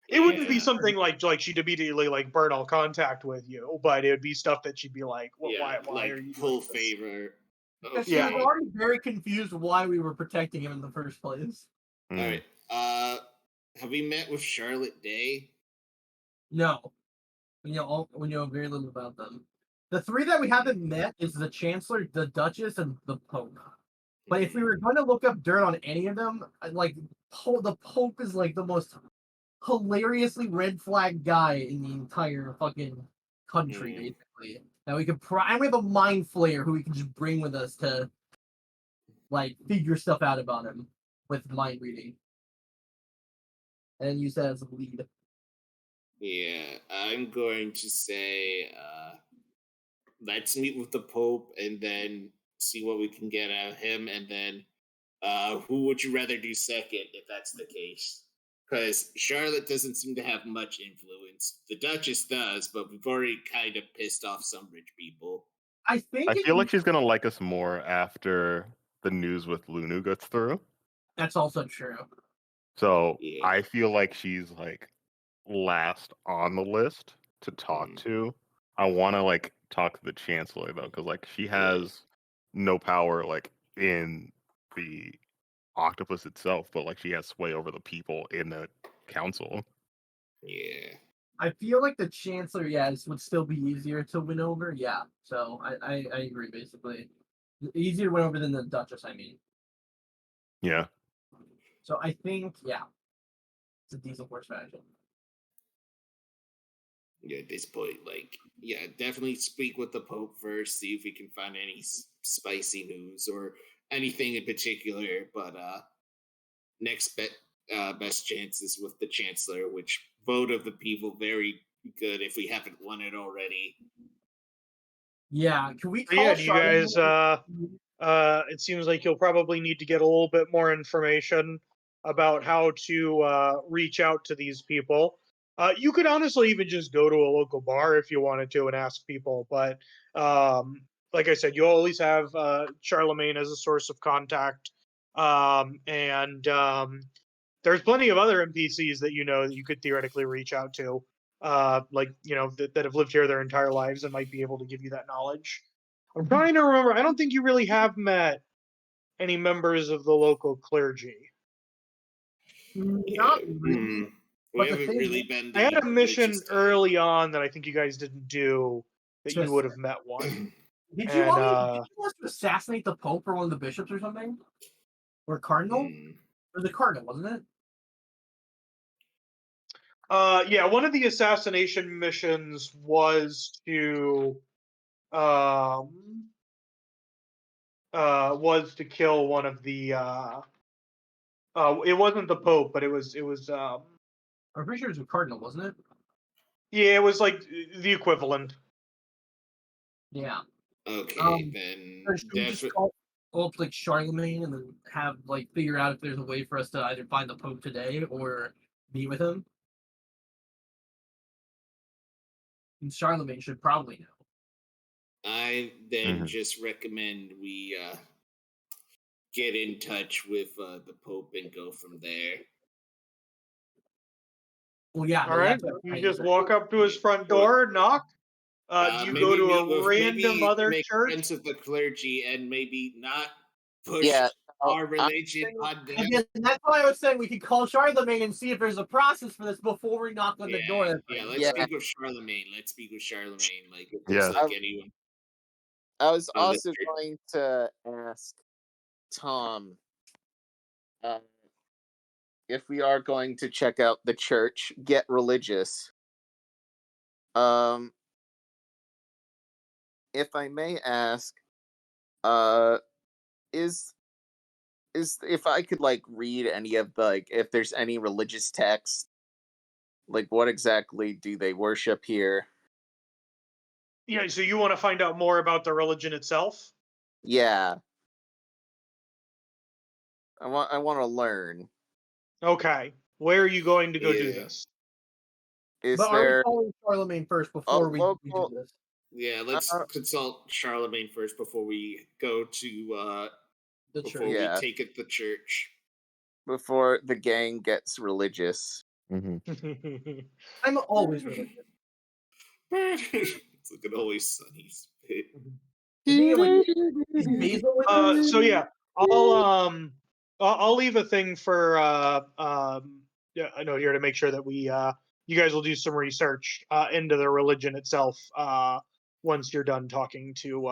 A: It wouldn't be something like she'd immediately like burn all contact with you, but it would be stuff that she'd be like, why
E: like
A: are you
E: full
A: doing this?
E: favor?
D: Because she was already very confused why we were protecting him in the first place.
E: All right. Have we met with Charlotte Day?
D: No. We know very little about them. The three that we haven't met is the Chancellor, the Duchess, and the Pope. But if we were going to look up dirt on any of them, like the Pope is like the most hilariously red flag guy in the entire fucking country, basically. Now we could and we have a mind flayer who we can just bring with us to like figure stuff out about him with mind reading. And use that as a lead.
E: Yeah, I'm going to say let's meet with the Pope and then see what we can get out of him, and then who would you rather do second if that's the case? Because Charlotte doesn't seem to have much influence. The Duchess does, but we've already kind of pissed off some rich people.
D: I
B: feel like she's gonna like us more after the news with Lunu gets through.
D: That's also true.
B: So
E: Yeah.
B: I feel like she's like last on the list to talk to. I want to like talk to the Chancellor though, because like she has no power like in the octopus itself, but like she has sway over the people in the council.
E: Yeah.
D: I feel like the Chancellor, would still be easier to win over. Yeah, so I agree basically. Easier to win over than the Duchess, I mean.
B: Yeah.
D: So I think, it's a decent course strategy.
E: Yeah, at this point, definitely speak with the Pope first, see if we can find any spicy news or anything in particular. But next best chances with the Chancellor, which vote of the people very good if we haven't won it already.
D: Yeah, can we call
A: you guys it seems like you'll probably need to get a little bit more information about how to reach out to these people. You could honestly even just go to a local bar if you wanted to and ask people, but like I said, you always have Charlemagne as a source of contact, and there's plenty of other NPCs that that you could theoretically reach out to, that have lived here their entire lives and might be able to give you that knowledge. I'm trying to remember. I don't think you really have met any members of the local clergy.
D: Not really.
E: We haven't really been.
A: I had a mission early on that I think you guys didn't do that you would have met one.
D: Did you want to assassinate the Pope or one of the bishops or something? Or Cardinal? was a cardinal, wasn't it?
A: Yeah, one of the assassination missions was to kill one of the it wasn't the Pope, but it was
D: I'm pretty sure it was a cardinal, wasn't it?
A: yeah, it was like the equivalent.
D: Yeah.
E: Okay, then
D: Or should we just go up to, like, Charlemagne and then have, like, figure out if there's a way for us to either find the Pope today or meet with him? And Charlemagne should probably know.
E: I then
B: Mhm.
E: just recommend we get in touch with the Pope and go from there.
D: Well, yeah.
A: All
D: no,
A: right,
D: that's what
A: you
D: I
A: just
D: said.
A: walk up to his front door, knock. Do you go
E: Maybe
A: to
E: meet
A: a
E: with
A: random
E: maybe
A: other
E: make
A: church?
E: friends with the clergy and maybe not push
C: Yeah,
E: our religion on them.
D: And that's why I was saying we could call Charlemagne and see if there's a process for this before we knock on the door.
E: Let's
C: Yeah.
E: speak with Charlemagne. Let's speak with Charlemagne. Like if
B: Yeah.
E: there's like anyone.
C: I was
E: Oh,
C: also
E: that's true.
C: going to ask Tom if we are going to check out the church, get religious. If I may ask, is if I could like read any of the, like, if there's any religious text, like what exactly do they worship here?
A: Yeah, so you want to find out more about the religion itself?
C: Yeah, I want to learn.
A: Okay, where are you going to go do
E: Yeah.
A: this?
C: Is
D: But are we
C: there
D: calling Charlemagne first
C: a
D: before we do
C: local?
D: this?
E: Yeah, let's
C: Uh,
E: consult Charlemagne first before we go to
D: The
E: before
D: church.
C: Yeah.
E: we take it to church.
C: Before the gang gets religious?
B: Mhm.
D: I'm always religious.
E: It's like an always sunny spit.
D: Is Basil with us?
A: So yeah, I'll leave a thing for yeah, I know here to make sure that we you guys will do some research into the religion itself once you're done talking to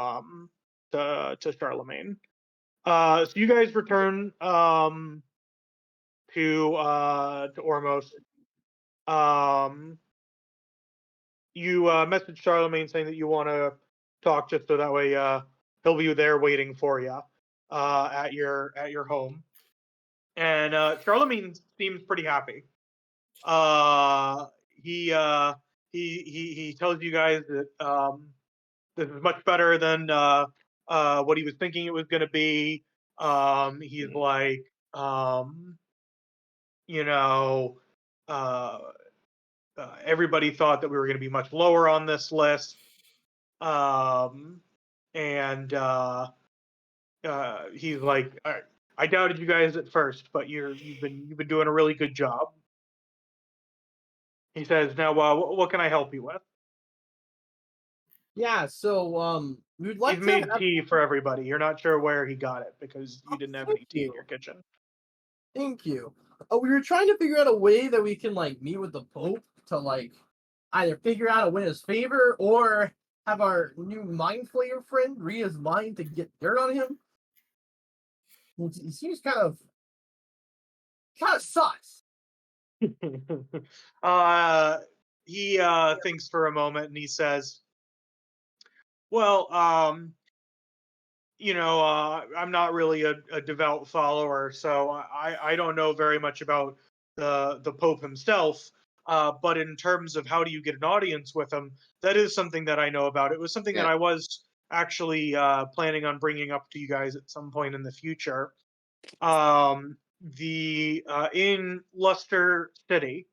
A: Charlemagne. So you guys return to Ormos. You message Charlemagne saying that you want to talk, just so that way he'll be there waiting for you at your home. And Charlemagne seems pretty happy. He tells you guys that this is much better than what he was thinking it was going to be. He's like, you know, uh, everybody thought that we were going to be much lower on this list. And he's like, I doubted you guys at first, but you've been doing a really good job. He says, now, what can I help you with?
D: Yeah, so we'd like
A: He's
D: to
A: made
D: have...
A: tea for everybody. You're not sure where he got it because you didn't have any tea in your kitchen.
D: Thank you. We were trying to figure out a way that we can like meet with the Pope to like either figure out a win his favor or have our new mind flayer friend read his mind to get dirt on him. He seems kind of sus.
A: He thinks for a moment and he says, well, I'm not really a devout follower, so I don't know very much about the Pope himself. But in terms of how do you get an audience with him, that is something that I know about. It was something that I was actually planning on bringing up to you guys at some point in the future. In Luster City,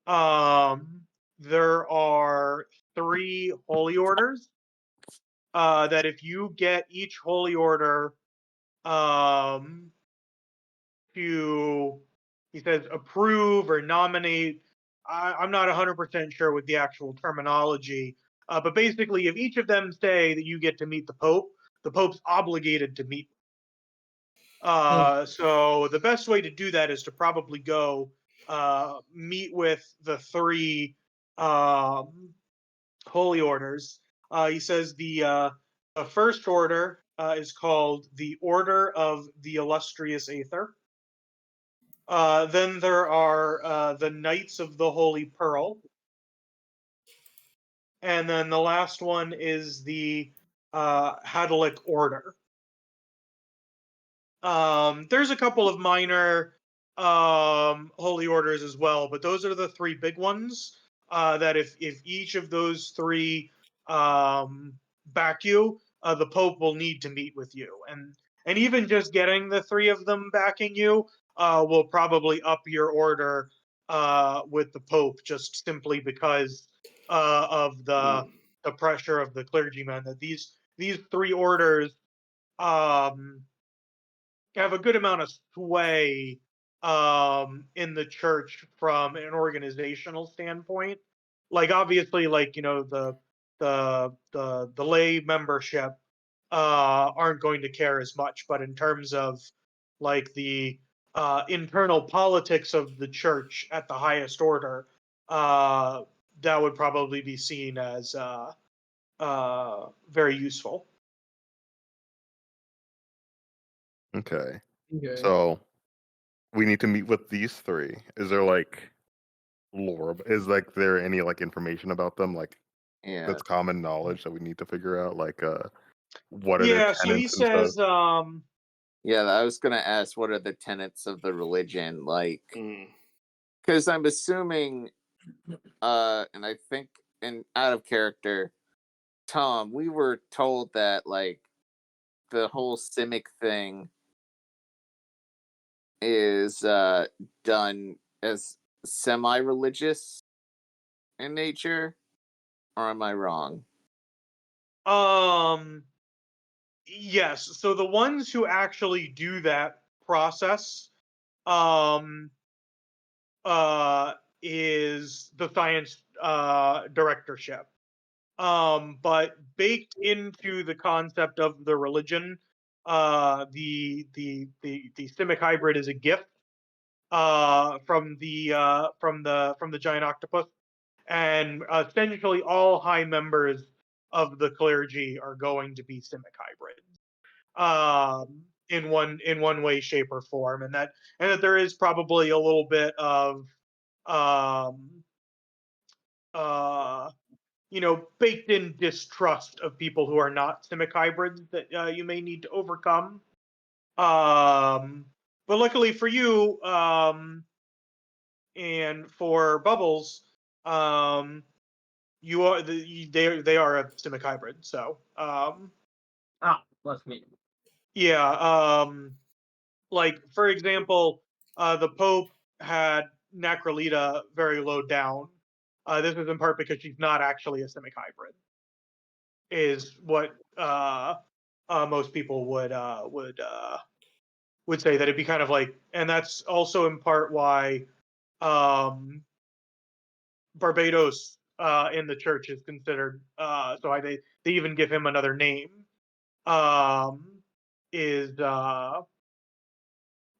A: there are 3 holy orders. That if you get each holy order to, he says, approve or nominate, I'm not 100% sure with the actual terminology, but basically, if each of them say that you get to meet the Pope's obligated to meet. So the best way to do that is to probably go meet with the 3 holy orders. He says the first order is called the Order of the Illustrious Aether. Then there are the Knights of the Holy Pearl. And then the last one is the Hadalic Order. There's a couple of minor holy orders as well, but those are the three big ones. That if each of those three back you, the Pope will need to meet with you, and even just getting the three of them backing you will probably up your order with the Pope, just simply because of the pressure of the clergymen. That these three orders have a good amount of sway in the church from an organizational standpoint. Like obviously, like the lay membership aren't going to care as much, but in terms of like the internal politics of the church at the highest order, that would probably be seen as very useful.
B: Okay.
D: Okay.
B: So we need to meet with these three. Is there like lore? Is like there any like information about them like
C: Yeah.
B: that's common knowledge that we need to figure out? Like what are their
A: Yeah, so he
B: tenets and stuff?
A: says
C: Yeah, I was gonna ask what are the tenets of the religion, like,
E: Mm.
C: because I'm assuming, and I think, and out of character, Tom, we were told that like the whole Simic thing is done as semi-religious in nature, or am I wrong?
A: yes, so the ones who actually do that process um is the science directorship. But baked into the concept of the religion, the Simic hybrid is a gift from the giant octopus, and essentially all high members of the clergy are going to be Simic hybrids in one way, shape, or form, and that there is probably a little bit of um, baked in distrust of people who are not Simic hybrids that you may need to overcome. But luckily for you, and for Bubbles, you are they are a Simic hybrid. So
D: Bless me.
A: yeah, like for example, the Pope had Necrolita very low down. This is in part because she's not actually a Simic hybrid, is what most people would say, that it'd be kind of like, and that's also in part why Barbados in the church is considered. So they even give him another name. Is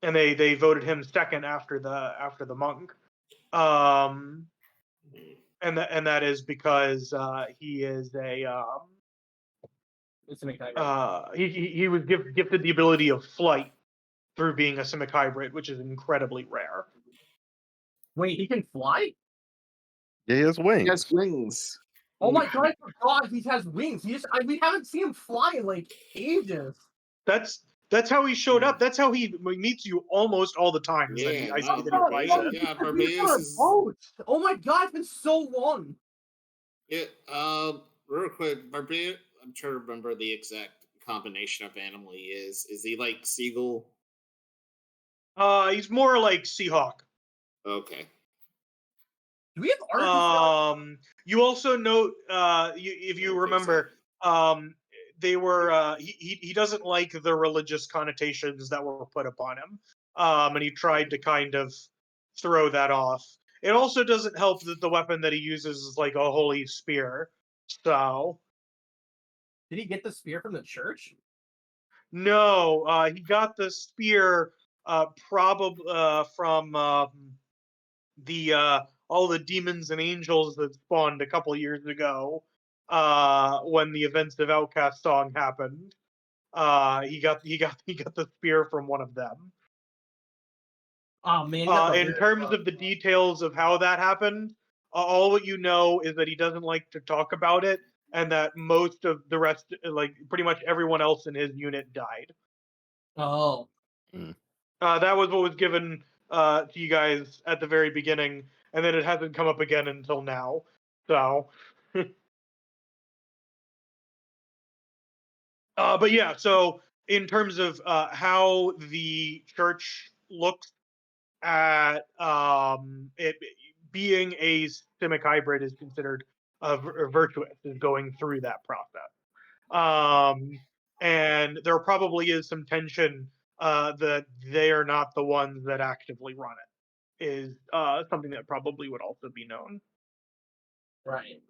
A: and they voted him second after the monk. And that is because he is a he was gifted the ability of flight through being a Simic hybrid, which is incredibly rare.
D: Wait, he can fly?
B: Yeah, he has wings.
C: He has wings.
D: Oh my god, I forgot he has wings. We haven't seen him fly in like ages.
A: That's how he showed up. That's how he meets you almost all the time. Is that
E: Yeah,
A: I see that he
E: no,
A: flies
E: yeah,
A: in.
E: yeah,
D: He's on
E: Barbados
D: a
E: is.
D: boat. Oh my god, it's been so long.
E: Yeah, real quick, Barbados. I'm trying to remember the exact combination of animal he is. Is he like seagull?
A: He's more like Seahawk.
E: Okay.
D: Do we have art?
A: You also note, if you remember, they were he doesn't like the religious connotations that were put upon him, and he tried to kind of throw that off. It also doesn't help that the weapon that he uses is like a holy spear. So
D: Did he get the spear from the church?
A: no, he got the spear probably from the all the demons and angels that spawned a couple years ago when the events of Outcast Song happened. He got the spear from one of them.
D: Oh man, you got the
A: In
D: weird
A: terms
D: part.
A: of the details of how that happened, all what you know is that he doesn't like to talk about it, and that most of the rest, like pretty much everyone else in his unit, died.
D: Oh,
A: That was what was given to you guys at the very beginning, and then it hasn't come up again until now. So, but yeah, so in terms of how the church looks at it being a systemic hybrid is considered virtuous, is going through that process. And there probably is some tension that they are not the ones that actively run it, is something that probably would also be known.
D: right.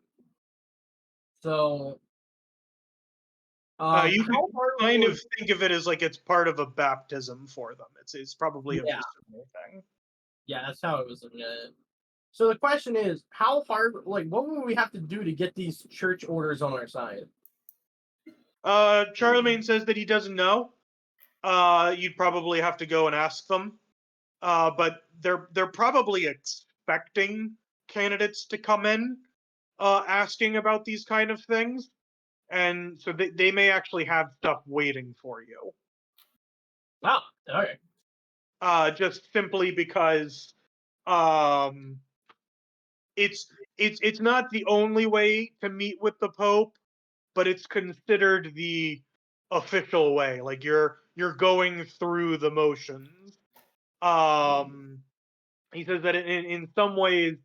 D: So,
A: You could
D: how hard
A: kind
D: would-
A: of think of it as like it's part of a baptism for them. It's probably a
D: Yeah.
A: similar thing.
D: Yeah, that's how it was looking at it. So the question is, how hard? Like, what would we have to do to get these church orders on our side?
A: Charlemagne says that he doesn't know. You'd probably have to go and ask them. But they're probably expecting candidates to come in asking about these kind of things, and so they may actually have stuff waiting for you.
D: Oh, okay.
A: Just simply because it's not the only way to meet with the Pope, but it's considered the official way. Like you're going through the motions. He says that in some ways,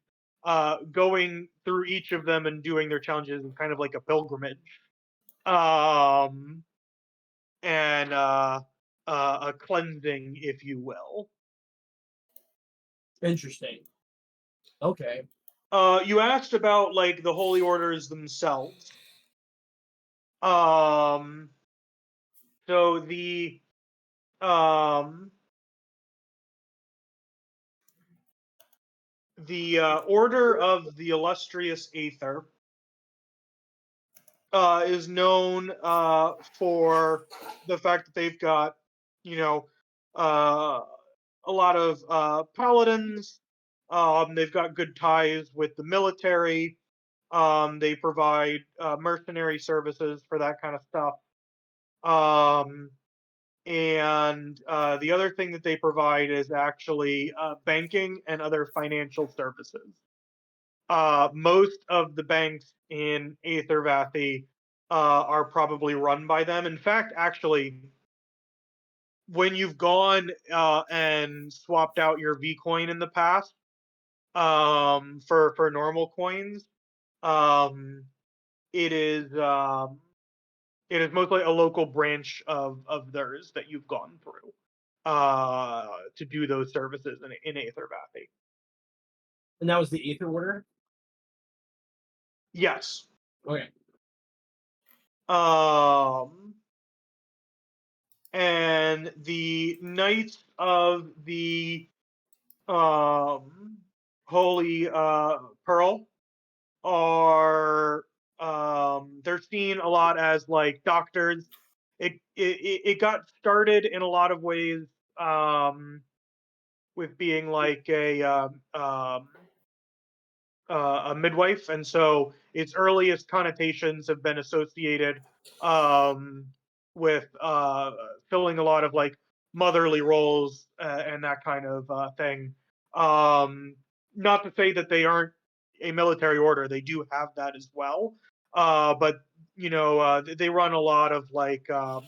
A: going through each of them and doing their challenges is kind of like a pilgrimage, and a cleansing, if you will.
D: Interesting. Okay.
A: You asked about like the holy orders themselves. So the Order of the Illustrious Aether is known for the fact that they've got, you know, a lot of paladins. They've got good ties with the military. They provide mercenary services for that kind of stuff. And the other thing that they provide is actually banking and other financial services. Most of the banks in Aethervathy are probably run by them. In fact, actually, when you've gone and swapped out your V coin in the past for normal coins, it is mostly a local branch of theirs that you've gone through to do those services in Aethervathy.
D: And that was the Aether order.
A: Yes.
D: Okay.
A: And the Knights of the Holy Pearl are they're seen a lot as like doctors. It got started in a lot of ways with being like a midwife, and so its earliest connotations have been associated with filling a lot of like motherly roles and that kind of thing. Not to say that they aren't a military order; they do have that as well. But you know, they run a lot of like the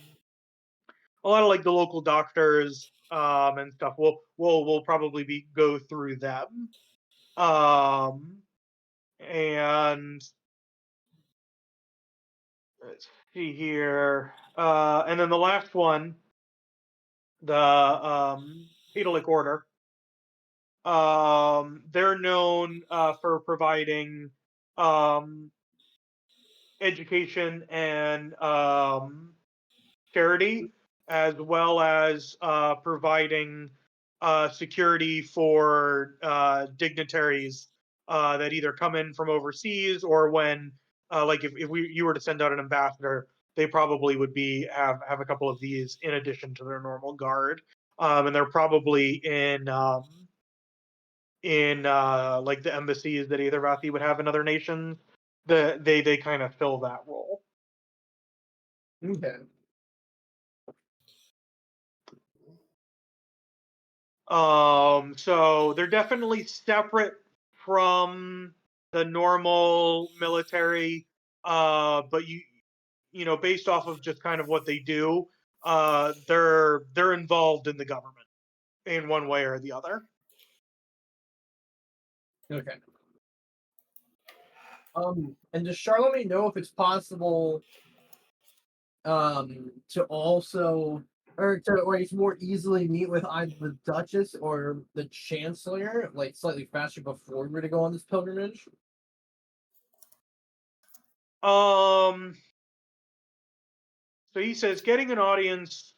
A: local doctors and stuff. We'll probably go through them. And let's see here. And then the last one, the Pedalic Order. They're known for providing education and charity, as well as providing security for dignitaries that either come in from overseas, or when, like, if you were to send out an ambassador, they probably would have a couple of these in addition to their normal guard. and they're probably in like the embassies that either Vathi would have in other nations. They kind of fill that role.
D: Okay.
A: So they're definitely separate from the normal military, but you know, based off of just kind of what they do, they're involved in the government in one way or the other.
D: Okay. And does Charlemagne know if it's possible to also or it's more easily meet with either the Duchess or the Chancellor, like slightly faster before we were to go on this pilgrimage?
A: So he says getting an audience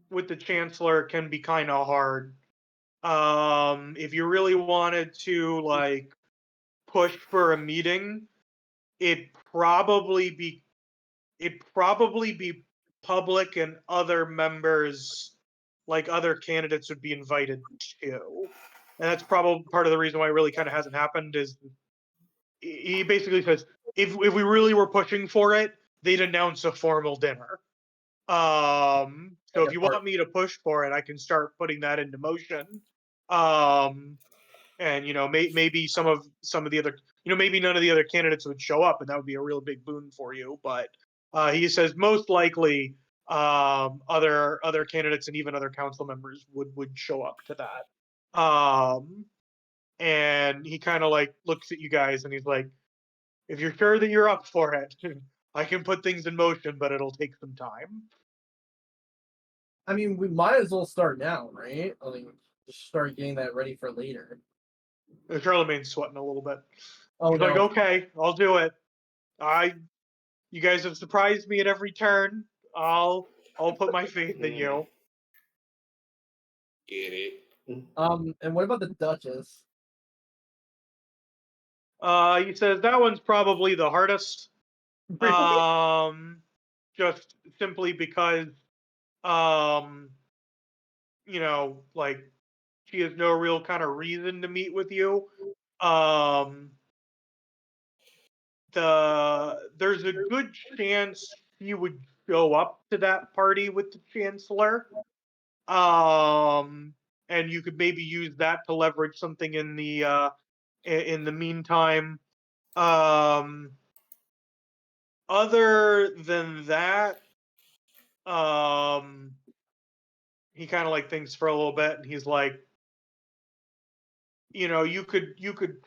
A: with the Chancellor can be kind of hard. If you really wanted to like push for a meeting, it'd probably be public, and other members, like other candidates, would be invited too. And that's probably part of the reason why it really kind of hasn't happened. Is he basically says if we really were pushing for it, they'd announce a formal dinner. So if you want me to push for it, I can start putting that into motion. And you know, maybe some of the other, you know, maybe none of the other candidates would show up, and that would be a real big boon for you. But he says most likely other candidates and even other council members would show up to that. And he kind of like looks at you guys and he's like, if you're sure that you're up for it, I can put things in motion, but it'll take some time.
D: I mean, we might as well start now, right? I mean, just start getting that ready for later.
A: Charlemagne's sweating a little bit.
D: Oh,
A: He's like, okay, I'll do it. You guys have surprised me at every turn. I'll put my faith in you.
E: Get it.
D: And what about the Duchess?
A: He says that one's probably the hardest. Just simply because, you know, like she has no real kind of reason to meet with you. There's a good chance she would show up to that party with the Chancellor. And you could maybe use that to leverage something in the meantime. Other than that, he kind of like thinks for a little bit, and he's like, you know, you could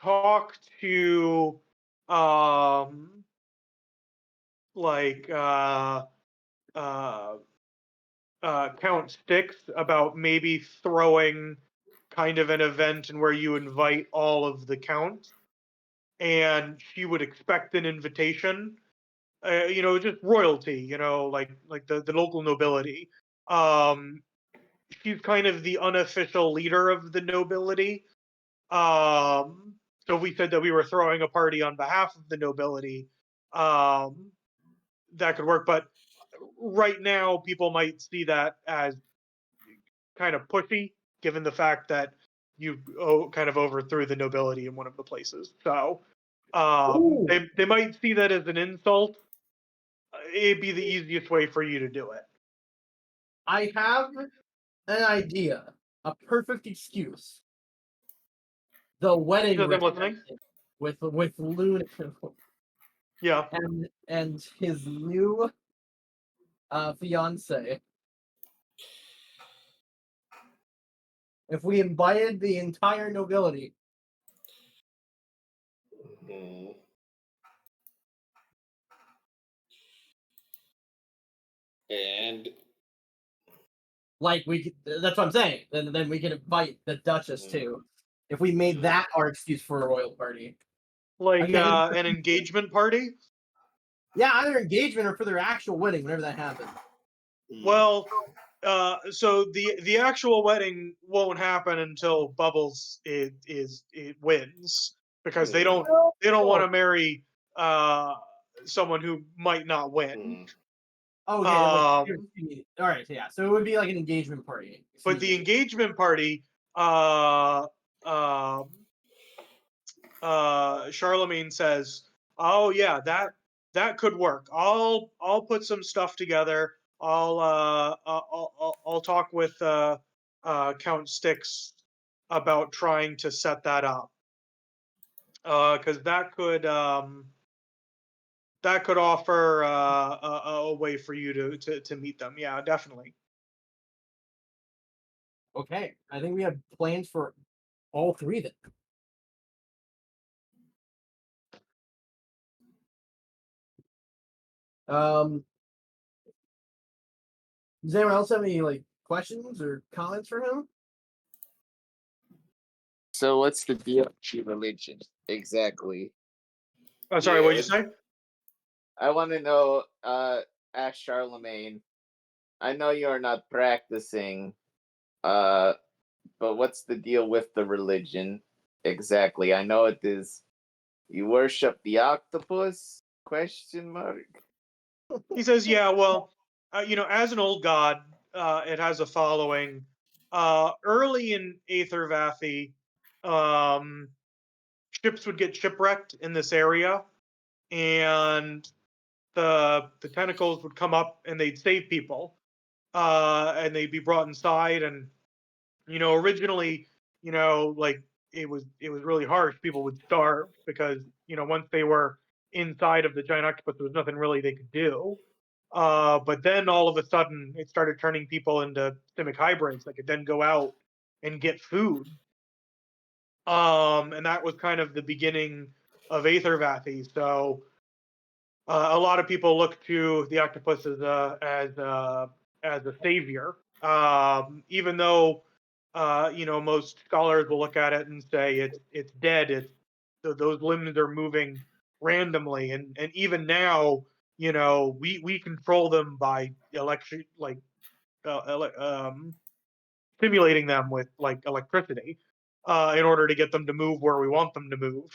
A: talk to Count Styx about maybe throwing kind of an event and where you invite all of the counts, and she would expect an invitation. You know, just royalty. You know, like the local nobility. She's kind of the unofficial leader of the nobility. So we said that we were throwing a party on behalf of the nobility. That could work, but right now people might see that as kind of pushy, given the fact that you kind of overthrew the nobility in one of the places. So they might see that as an insult. It'd be the easiest way for you to do it.
D: I have an idea, a perfect excuse. The wedding with Lunu.
A: Yeah.
D: And his new fiance. If we invited the entire nobility.
E: And
D: like that's what I'm saying. Then we can invite the Duchess too. If we made that our excuse for a royal party.
A: Like an engagement party?
D: Yeah, either engagement or for their actual wedding, whenever that happens.
A: Well, so the actual wedding won't happen until Bubbles it wins, because they don't want to marry someone who might not win.
D: Oh, okay. All right. So yeah. So it would be like an engagement party.
A: But the engagement party, Charlemagne says, "Oh yeah, that could work. I'll put some stuff together. I'll talk with Count Styx about trying to set that up, because that could offer a way for you to meet them. Yeah, definitely."
D: Okay. I think we have plans for all three then. Does anyone else have any like questions or comments for him?
C: So what's the deal with religion exactly?
A: Oh, sorry, what did you say?
C: I want to know, ask Charlemagne. I know you're not practicing, but what's the deal with the religion exactly? I know it is. You worship the octopus? Question mark.
A: He says, "Yeah, well, as an old god, it has a following. Early in Aether Vathy, ships would get shipwrecked in this area, and the tentacles would come up and they'd save people, and they'd be brought inside. And originally, like it was really harsh. People would starve because once they were inside of the giant octopus, there was nothing really they could do. But then all of a sudden, it started turning people into simic hybrids that could then go out and get food. And that was kind of the beginning of Aether Vathy. So a lot of people look to the octopus as a savior, even though most scholars will look at it and say it's dead. Those limbs are moving randomly, and even now, we control them by stimulating them with like electricity, in order to get them to move where we want them to move.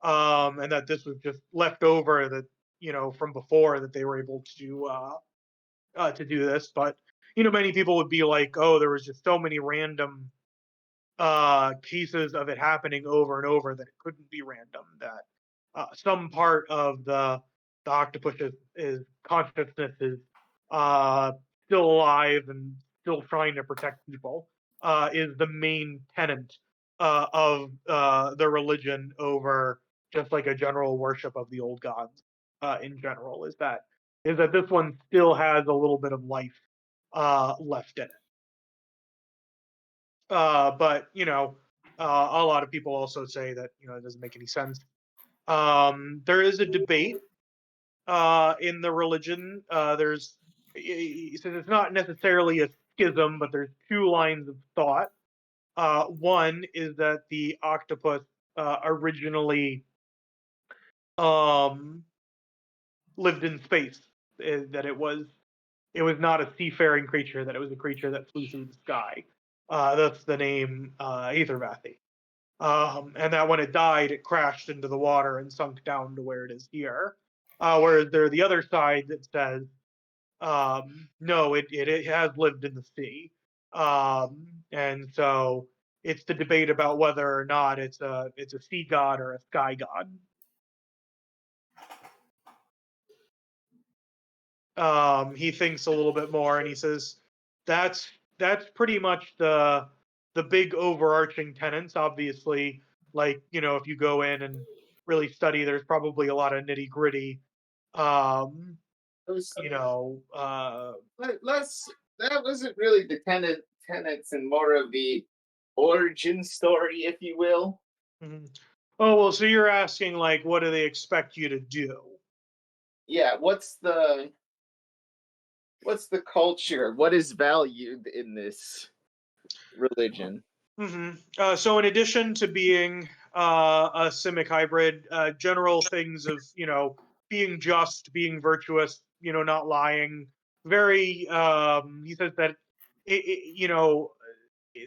A: And that this was just left over that from before that they were able to do this. But many people would be like, oh, there was just so many random cases of it happening over and over that it couldn't be random. That some part of the octopus is consciousness is still alive and still trying to protect people, is the main tenet of the religion over just like a general worship of the old gods in general. Is that this one still has a little bit of life left in it. But a lot of people also say that it doesn't make any sense. There is a debate in the religion. He says it's not necessarily a schism, but there's two lines of thought. One is that the octopus originally lived in space. That it was not a seafaring creature. That it was a creature that flew through the sky. That's the name Aether Vathy. And that when it died, it crashed into the water and sunk down to where it is here. Whereas there's the other side that says, no, it has lived in the sea. And so it's the debate about whether or not it's a sea god or a sky god. He thinks a little bit more, and he says that's pretty much the big overarching tenets. Obviously, like if you go in and really study, there's probably a lot of nitty gritty.
C: Let's. That wasn't really the tenets and more of the origin story, if you will.
A: Mm-hmm. Oh well, so you're asking like, what do they expect you to do?
C: Yeah, what's the culture? What is valued in this religion?
A: Mm-hmm. So in addition to being a simic hybrid, general things of being just, being virtuous, not lying. Very. He says that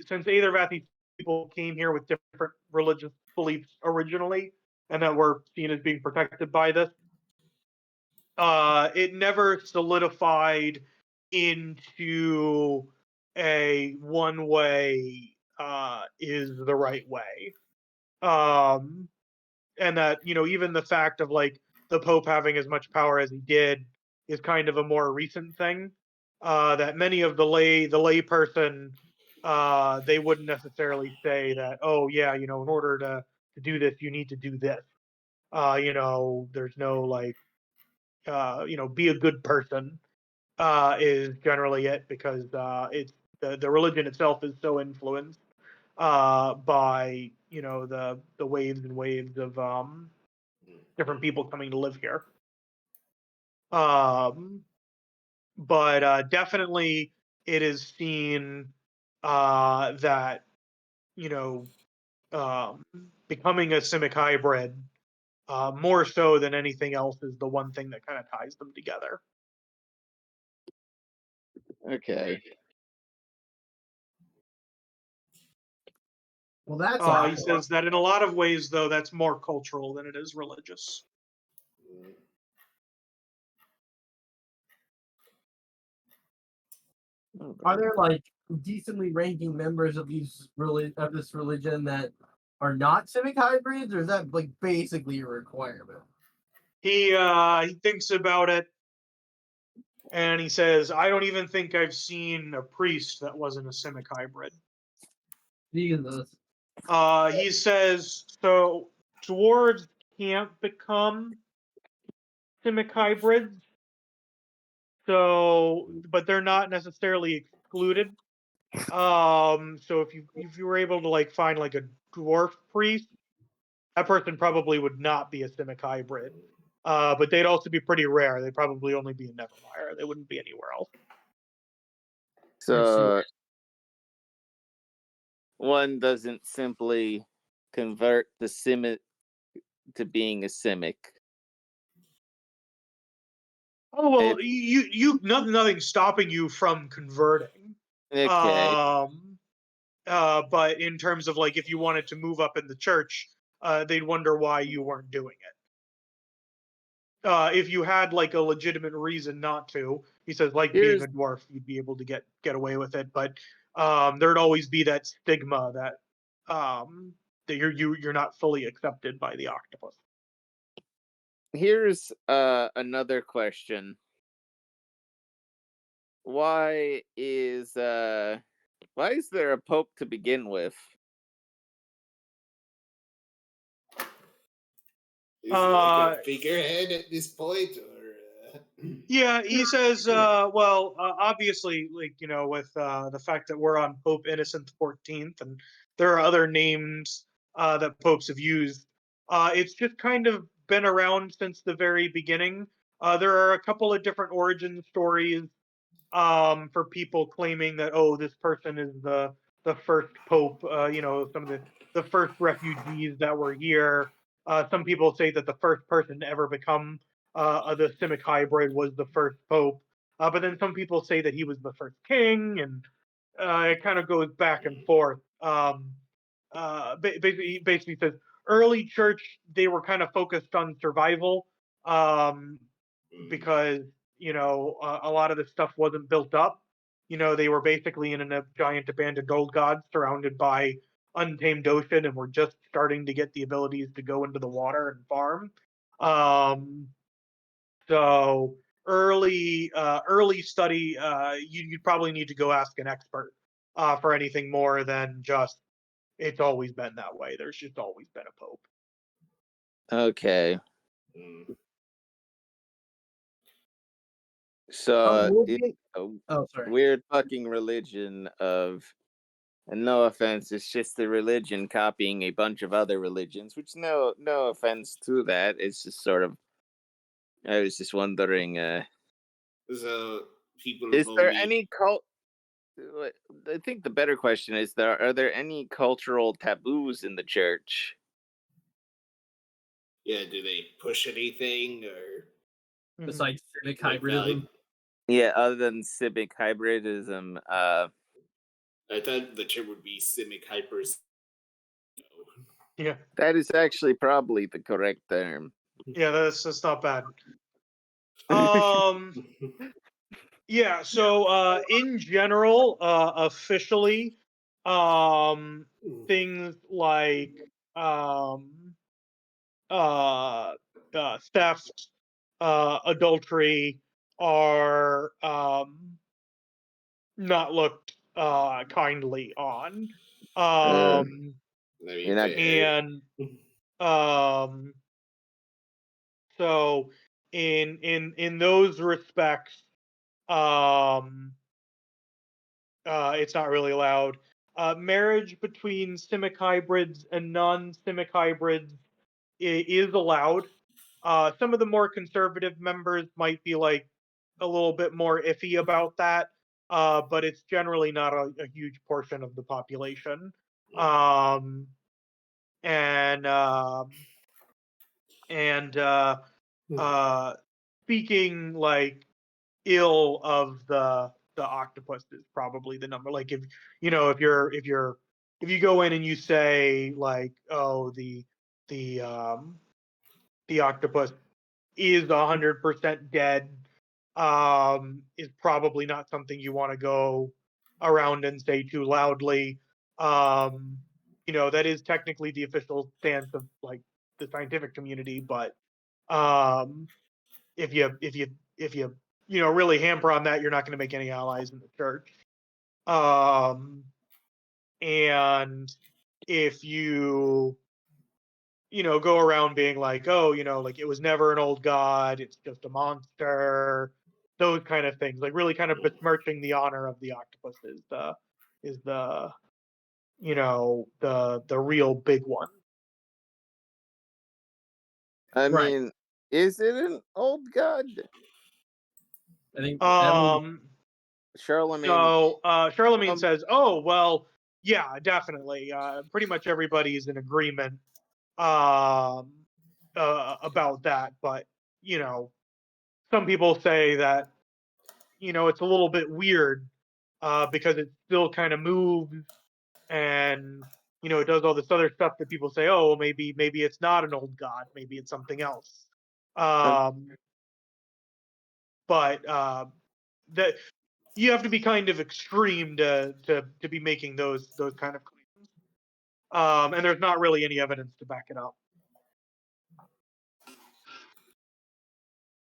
A: since Aether Vathy people came here with different religious beliefs originally, and that were seen as being protected by this, it never solidified into a one way is the right way. And that, even the fact of like the Pope having as much power as he did is kind of a more recent thing. That many of the lay person, they wouldn't necessarily say that, oh yeah, in order to do this, you need to do this. There's no like, be a good person is generally it, because it's the religion itself is so influenced by the waves and waves of different people coming to live here. But definitely it is seen that becoming a simic hybrid more so than anything else is the one thing that kind of ties them together.
C: Okay.
D: Well, that's
A: he says that in a lot of ways, though, that's more cultural than it is religious.
D: Are there like decently ranking members of this religion that are not civic hybrids, or is that like basically a requirement?
A: He thinks about it, and he says, "I don't even think I've seen a priest that wasn't a simic hybrid."
D: Jesus.
A: He says, so dwarves can't become simic hybrids, so but they're not necessarily excluded. So if you were able to like find like a dwarf priest, that person probably would not be a simic hybrid. But they'd also be pretty rare. They'd probably only be in Neverwire. They wouldn't be anywhere else.
F: So one doesn't simply convert the simic to being a simic.
A: Oh well, nothing's stopping you from converting.
F: Okay.
A: But in terms of like if you wanted to move up in the church, they'd wonder why you weren't doing it. If you had like a legitimate reason not to, he says, like being a dwarf, you'd be able to get away with it. But there'd always be that stigma that that you're not fully accepted by the octopus.
F: Here's another question. Why is there a pope to begin with?
E: Is he like a figurehead at this point, or?
A: Yeah, he says. Obviously, like with the fact that we're on Pope Innocent XIV, and there are other names that popes have used. It's just kind of been around since the very beginning. There are a couple of different origin stories for people claiming that this person is the first pope. Some of the first refugees that were here. Some people say that the first person to ever become the Simic hybrid was the first pope. But then some people say that he was the first king, and it kind of goes back and forth. Basically says early church, they were kind of focused on survival because a lot of this stuff wasn't built up. They were basically in a giant abandoned old god surrounded by untamed ocean, and were just starting to get the abilities to go into the water and farm. So early study, you'd probably need to go ask an expert for anything more than just it's always been that way. There's just always been a pope.
F: Okay. So it's a weird fucking religion of, and no offense, it's just a religion copying a bunch of other religions, which no offense to that. It's just sort of, I was just wondering,
E: So people
F: is there any cult? I think the better question is, are there any cultural taboos in the church?
E: Yeah, do they push anything, or
D: besides civic hybridism?
F: Yeah, other than civic hybridism.
E: I thought the term would be simic hypers.
A: Yeah,
F: that is actually probably the correct term.
A: Yeah, that's not bad. Yeah, so in general, officially, things like theft, adultery are not looked kindly on.
F: You're not-
A: And so in those respects, it's not really allowed. Marriage between simic hybrids and non-simic hybrids is allowed. Some of the more conservative members might be like a little bit more iffy about that, but it's generally not a huge portion of the population. And speaking like ill of the octopus is probably the number. Like if you go in and you say like, oh, the octopus is 100% dead, is probably not something you want to go around and say too loudly. That is technically the official stance of like the scientific community, but if you really hamper on that, you're not going to make any allies in the church. And if you go around being like, oh, like it was never an old god, it's just a monster, those kind of things, like really kind of besmirching the honor of the octopus is the real big one.
F: I mean, is it an old god?
D: I think
F: Charlemagne.
A: So Charlemagne says, oh, well, yeah, definitely. Pretty much everybody's in agreement about that. But, some people say that, it's a little bit weird because it still kind of moves and, it does all this other stuff that people say, oh, maybe it's not an old god. Maybe it's something else. But that you have to be kind of extreme to be making those kind of claims. And there's not really any evidence to back it up.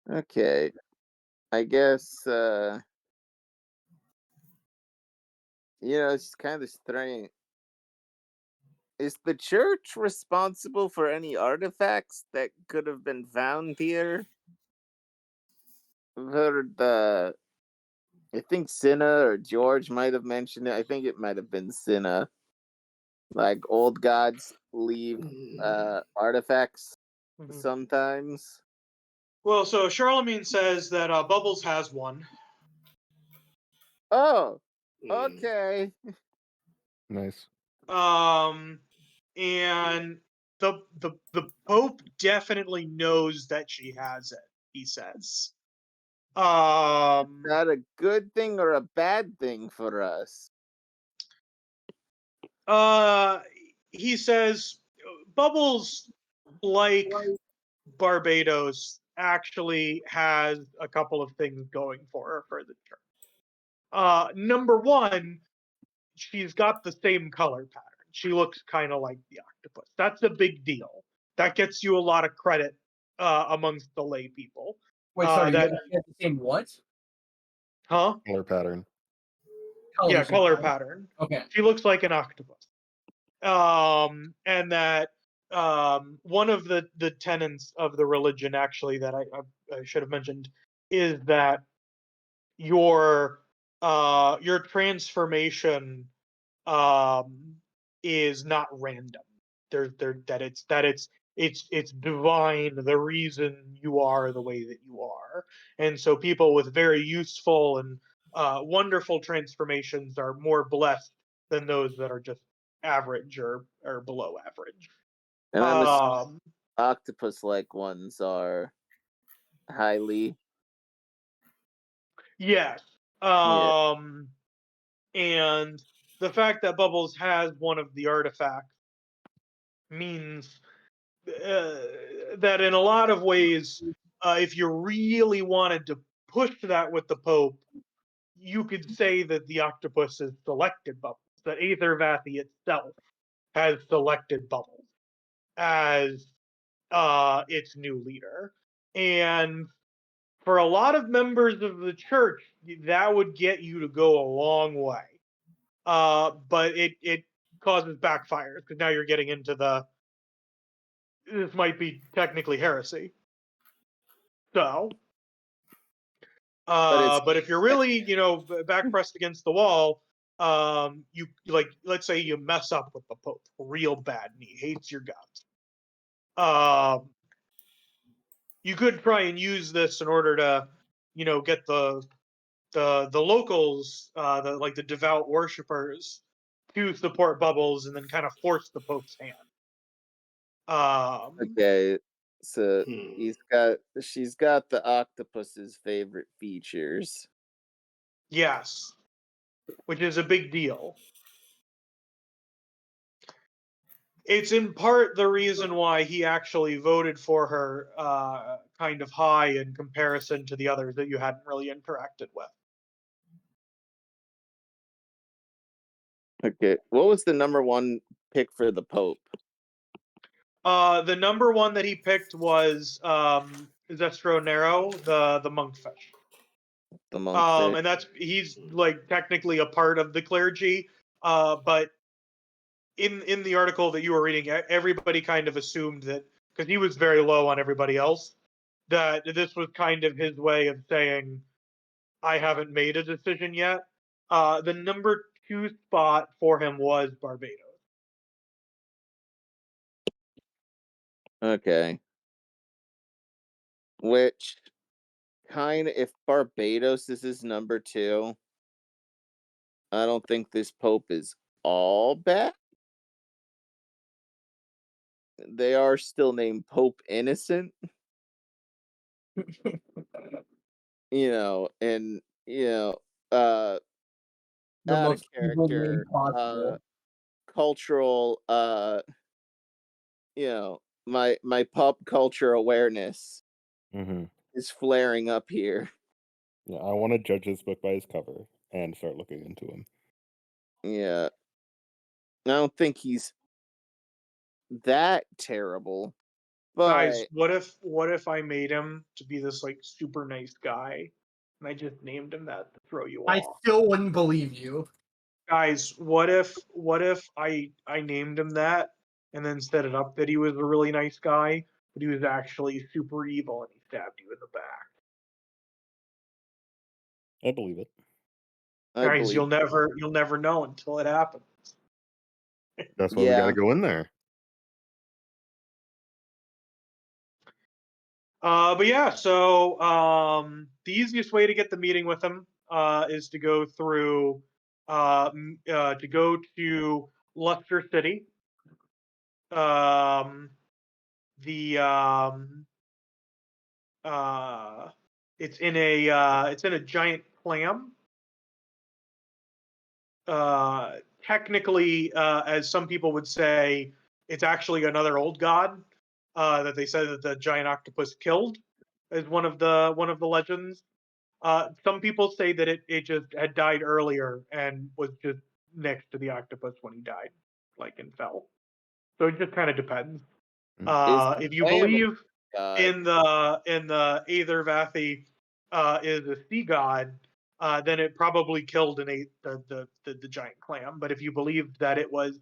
F: Okay. I guess it's kind of strange. Is the church responsible for any artifacts that could have been found here? I've heard I think Cinna or George might have mentioned it. I think it might have been Cinna. Like old gods leave artifacts sometimes.
A: Well, so Charlemagne says that Bubbles has one.
F: Oh, okay.
B: Nice.
A: And the Pope definitely knows that she has it, he says.
F: Not a good thing or a bad thing for us.
A: He says Bubbles, like Barbados, actually has a couple of things going for her for the church. Number one, she's got the same color pattern. She looks kind of like the octopus. That's a big deal. That gets you a lot of credit amongst the lay people.
D: Wait, sorry, you have the same what?
A: Huh?
B: Color pattern.
A: Color pattern.
D: Okay.
A: She looks like an octopus. And that one of the tenets of the religion, actually, that I should have mentioned, is that your transformation is not random. It's divine, the reason you are the way that you are. And so people with very useful and wonderful transformations are more blessed than those that are just average or below average.
F: And I'm octopus-like ones are highly.
A: Yes. And the fact that Bubbles has one of the artifacts means that in a lot of ways, if you really wanted to push that with the Pope, you could say that the octopus has selected Bubbles, that Aether Vathy itself has selected Bubbles as its new leader. And for a lot of members of the church, that would get you to go a long way. But it causes backfires, because now you're getting into this might be technically heresy. So, but if you're really, back pressed against the wall, you let's say you mess up with the Pope real bad and he hates your guts. You could try and use this in order to, get the locals, the devout worshippers, to support Bubbles, and then kind of force the Pope's hand.
F: Okay, so she's got the octopus's favorite features.
A: Yes, which is a big deal. It's in part the reason why he actually voted for her kind of high in comparison to the others that you hadn't really interacted with.
F: Okay, what was the number one pick for the Pope?
A: The number one that he picked was Zestronero, the monkfish.
F: The monkfish.
A: And he's technically a part of the clergy, but in the article that you were reading, everybody kind of assumed that, because he was very low on everybody else, that this was kind of his way of saying, I haven't made a decision yet. The number 2 spot for him was Barbados.
F: Okay. Which if Barbados is his number 2, I don't think this Pope is all bad. They are still named Pope Innocent. And
D: The
F: out
D: most
F: of
D: evil name
F: character,
D: possible.
F: cultural, my pop culture awareness is flaring up here.
B: Yeah, I want to judge this book by his cover and start looking into him.
F: Yeah. I don't think he's that terrible. But
A: guys, what if I made him to be this super nice guy, and I just named him that to throw you
D: I
A: off?
D: still wouldn't believe you.
A: Guys, what if I named him that and then set it up that he was a really nice guy, but he was actually super evil and he stabbed you in the back?
B: I believe it.
A: Guys, you'll never know until it happens.
B: That's why we got to go in there.
A: But yeah, so the easiest way to get the meeting with him is to go through to go to Luster City. It's in a giant clam. Technically, as some people would say, it's actually another old god that they said that the giant octopus killed, is one of the legends. Some people say that it just had died earlier and was just next to the octopus when he died, and fell. So it just kind of depends. If you believe in the Aether Vathy is a sea god, then it probably killed the giant clam. But if you believed that it was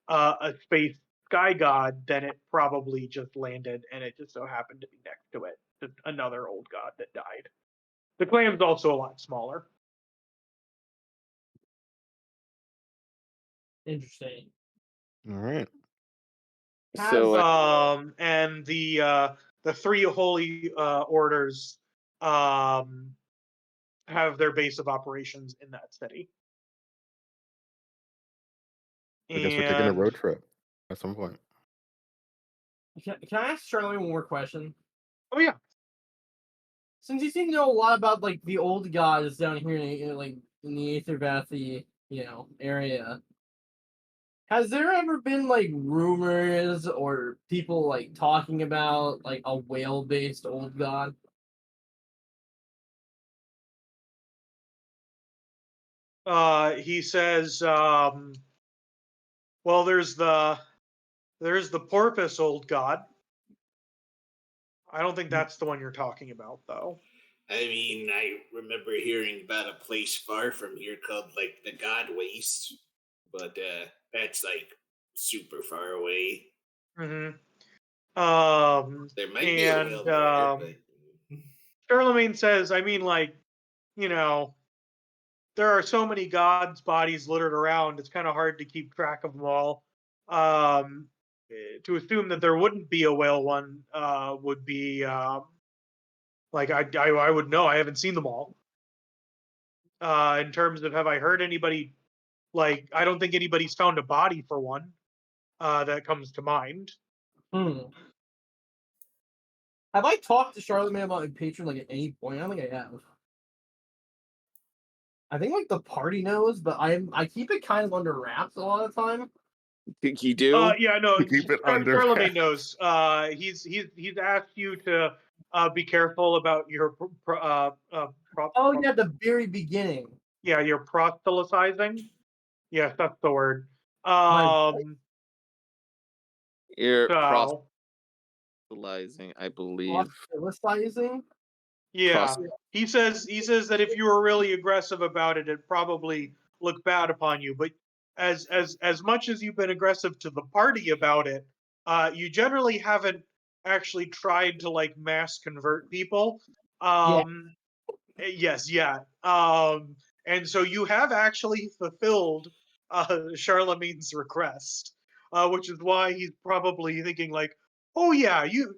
A: a space sky god, then it probably just landed, and it just so happened to be next to it. Just another old god that died. The clam's also a lot smaller.
D: Interesting.
B: All right.
F: So,
A: and the 3 holy orders have their base of operations in that city.
B: I guess we're taking a road trip at some point.
D: Can I ask Charlie one more question?
A: Oh yeah.
D: Since you seem to know a lot about the old gods down here in the Aether Vathy, area, has there ever been rumors or people talking about a whale-based old god?
A: he says, well, there's the porpoise old god. I don't think that's the one you're talking about, though.
E: I mean, I remember hearing about a place far from here called, like, the God Waste, but that's, like, super far away.
A: Mm-hmm.
E: There might be a whale there, but...
A: Charlemagne says, I mean, like, you know, there are so many gods' bodies littered around, it's kind of hard to keep track of them all. To assume that there wouldn't be a whale one would be like I would know. I haven't seen them all. In terms of have I heard anybody, like, I don't think anybody's found a body for one that comes to mind.
D: Have I talked to Charlemagne about my patron like at any point? I don't think I have. I think like the party knows, but I keep it kind of under wraps a lot of the time.
F: You do?
A: Yeah, no.
B: Keep it under
A: Charlemagne
B: wraps.
A: knows. He's asked you to be careful about your
D: yeah, the very beginning.
A: Yeah, you're proselytizing. Yes, that's the word.
F: You're
A: so,
F: proselytizing, I believe.
D: Proselytizing?
A: Yeah. He says that if you were really aggressive about it, it'd probably look bad upon you. But as much as you've been aggressive to the party about it, you generally haven't actually tried to like mass convert people. Yes, yeah. And so you have actually fulfilled Charlemagne's request, which is why he's probably thinking like, oh yeah, you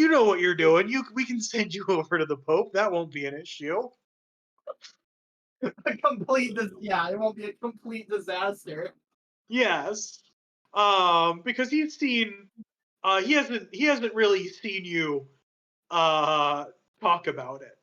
A: know what you're doing. We can send you over to the Pope. That won't be an issue.
D: It won't be a complete disaster.
A: Yes, because he's seen, he hasn't really seen you talk about it.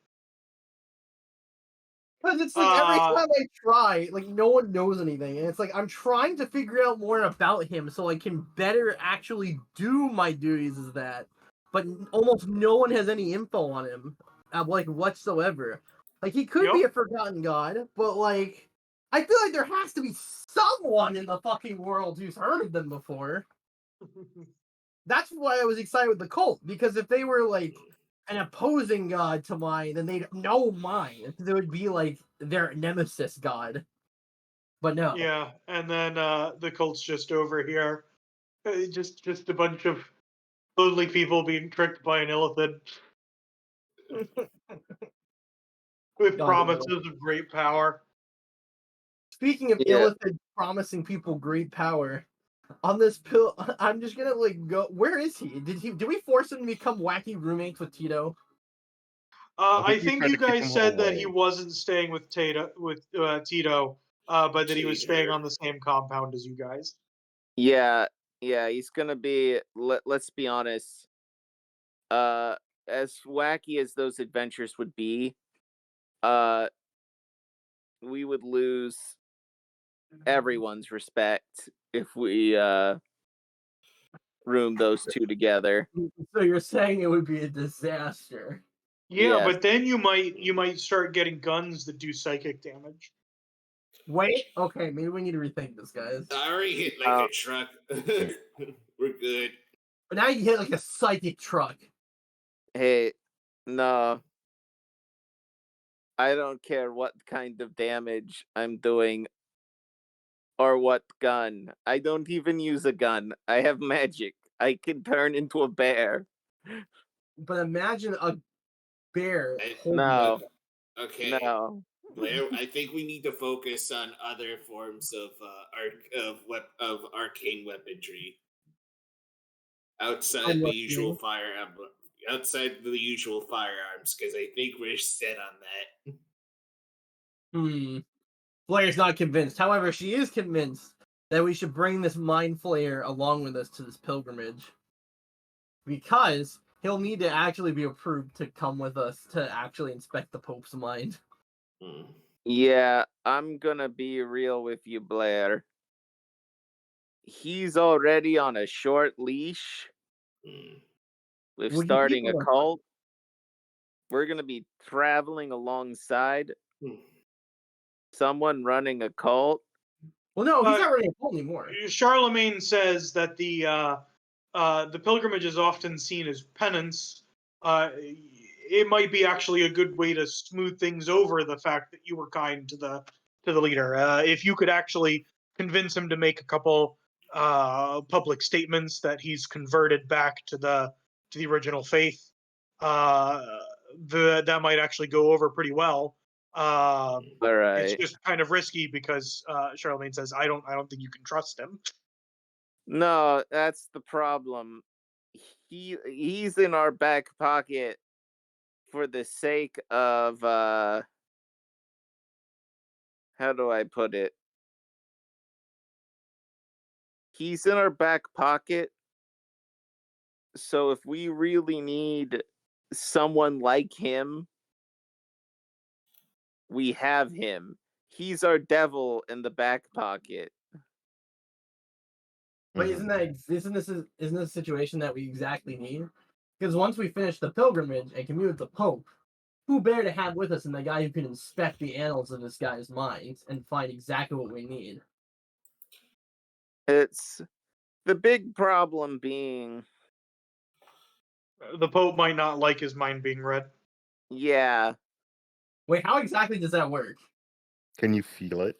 D: Because it's like every time I try, like no one knows anything, and it's like I'm trying to figure out more about him so I can better actually do my duties as that. But almost no one has any info on him, like whatsoever. Like he could be a forgotten god, but like I feel like there has to be someone in the fucking world who's heard of them before. That's why I was excited with the cult, because if they were like an opposing god to mine, then they'd know mine. It would be like their nemesis god. But no.
A: Yeah, and then the cult's just over here. Just a bunch of lonely people being tricked by an illithid. With promises of great power.
D: Speaking of illithid promising people great power, on this pill, I'm just gonna like go. Where is he? Did we force him to become wacky roommates with Tito?
A: I think you guys said that he wasn't staying with Tito, but that he was staying on the same compound as you guys.
F: Yeah, he's gonna be. Let's be honest. As wacky as those adventures would be, we would lose everyone's respect if we room those two together.
D: So you're saying it would be a disaster?
A: Yeah, but then you might start getting guns that do psychic damage.
D: Wait, okay, maybe we need to rethink this, guys.
E: I already hit like a truck. We're good.
D: But now you hit like a psychic truck.
F: Hey, no. I don't care what kind of damage I'm doing or what gun. I don't even use a gun. I have magic. I can turn into a bear.
D: But imagine a bear.
F: No.
E: Okay.
F: No.
E: Blair, I think we need to focus on other forms of arcane weaponry outside the usual firearms, because I think we're set on
D: that. Blair's not convinced. However, she is convinced that we should bring this mind flayer along with us to this pilgrimage, because he'll need to actually be approved to come with us to actually inspect the Pope's mind.
F: Yeah, I'm gonna be real with you, Blair. He's already on a short leash with starting a cult. We're gonna be traveling alongside. Someone running a cult?
D: Well, no, he's not running a cult anymore.
A: Charlemagne says that the pilgrimage is often seen as penance. It might be actually a good way to smooth things over the fact that you were kind to the leader. If you could actually convince him to make a couple public statements that he's converted back to the original faith, that might actually go over pretty well.
F: All right.
A: It's just kind of risky because Charlemagne says, I don't think you can trust him.
F: No, that's the problem. He's in our back pocket for the sake of how do I put it? He's in our back pocket. So if we really need someone like him, we have him. He's our devil in the back pocket.
D: But isn't this a situation that we exactly need? Because once we finish the pilgrimage and commune with the Pope, who better to have with us than the guy who can inspect the annals of this guy's mind and find exactly what we need?
F: It's the big problem being
A: the Pope might not like his mind being read.
F: Yeah.
D: Wait, how exactly does that work?
B: Can you feel it?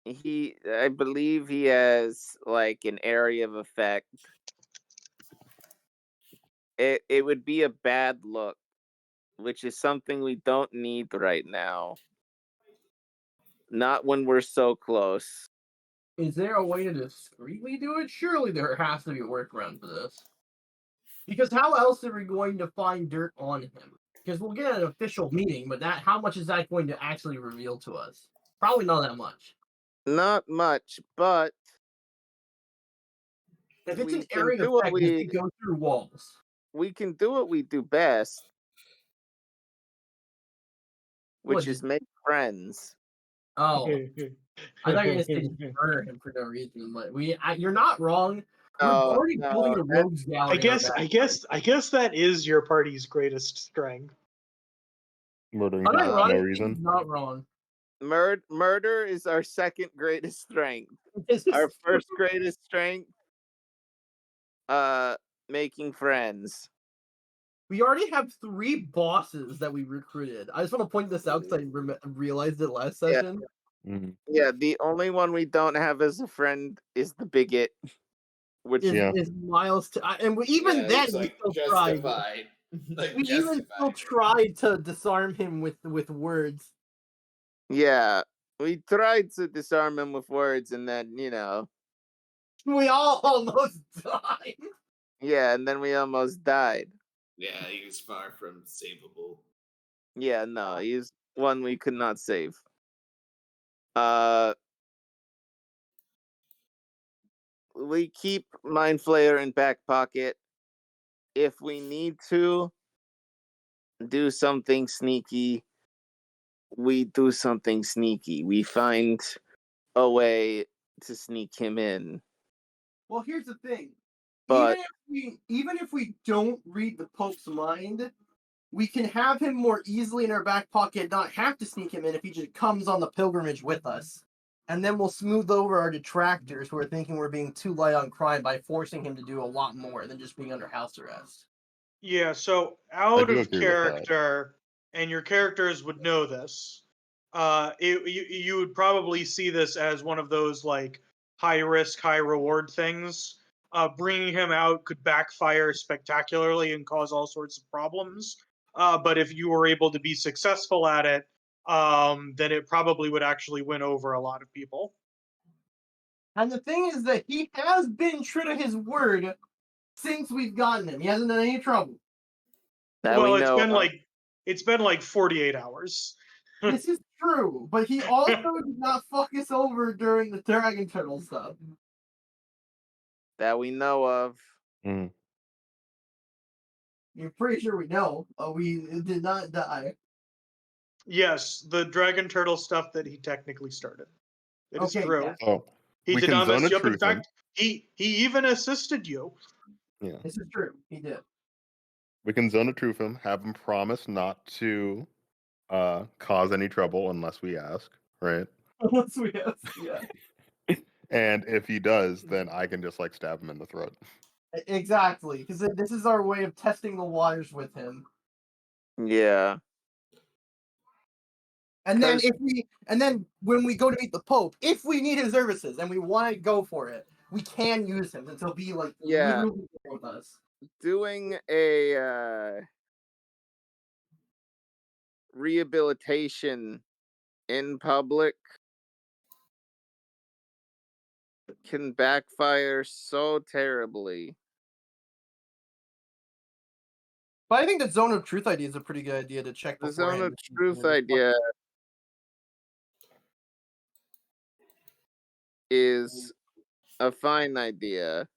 F: I believe he has like an area of effect. It would be a bad look, which is something we don't need right now. Not when we're so close.
D: Is there a way to discreetly do it? Surely there has to be a workaround for this. Because how else are we going to find dirt on him? Because we'll get an official meeting, but how much is that going to actually reveal to us? Probably not that much.
F: Not much, but
D: if it's an area of effect, we go through walls.
F: We can do what we do best, which is make friends.
D: Oh, I thought you were going to say just murder him for no reason, but you're not wrong. We're already building a rogues gallery.
A: I guess that is your party's greatest strength.
B: Murdering for no reason.
D: Not wrong.
F: Murder is our second greatest strength. Our first greatest strength, making friends.
D: We already have 3 bosses that we recruited. I just want to point this out because I realized it last session.
F: Yeah, the only one we don't have as a friend is the bigot, which
D: is Miles. And even then, we still tried. We even still tried to disarm him with words.
F: Yeah, we tried to disarm him with words, and then
D: we all almost died.
F: Yeah, and then we almost died.
E: Yeah, he's far from savable.
F: Yeah, no, he's one we could not save. We keep Mind Flayer in back pocket. If we need to do something sneaky, we do something sneaky. We find a way to sneak him in.
D: Well, here's the thing.
F: But
D: even if we don't read the Pope's mind, we can have him more easily in our back pocket, not have to sneak him in if he just comes on the pilgrimage with us. And then we'll smooth over our detractors who are thinking we're being too light on crime by forcing him to do a lot more than just being under house arrest.
A: Yeah, so out of character, and your characters would know this, you would probably see this as one of those like high risk, high reward things. Bringing him out could backfire spectacularly and cause all sorts of problems. But if you were able to be successful at it, then it probably would actually win over a lot of people.
D: And the thing is that he has been true to his word since we've gotten him. He hasn't done any trouble.
A: It's been like 48 hours.
D: This is true, but he also did not fuck us over during the dragon turtle stuff.
F: That we know of.
D: You're pretty sure we know. We did not die.
A: Yes, the dragon turtle stuff that he technically started. It is true.
B: Yeah. Oh,
A: he did not mess you up. In fact, he even assisted you.
B: Yeah.
D: This is true. He did.
B: We can zone a truth him, have him promise not to cause any trouble unless we ask. right?
D: Once we have, yeah.
B: And if he does, then I can just like stab him in the throat.
D: Exactly, because this is our way of testing the waters with him.
F: Yeah.
D: And then when we go to meet the Pope, if we need his services and we want to go for it, we can use him since he'll be like literally there with us.
F: Doing a rehabilitation in public can backfire so terribly.
D: But I think the zone of truth idea is a pretty good idea to check.
F: The zone of truth idea is a fine idea.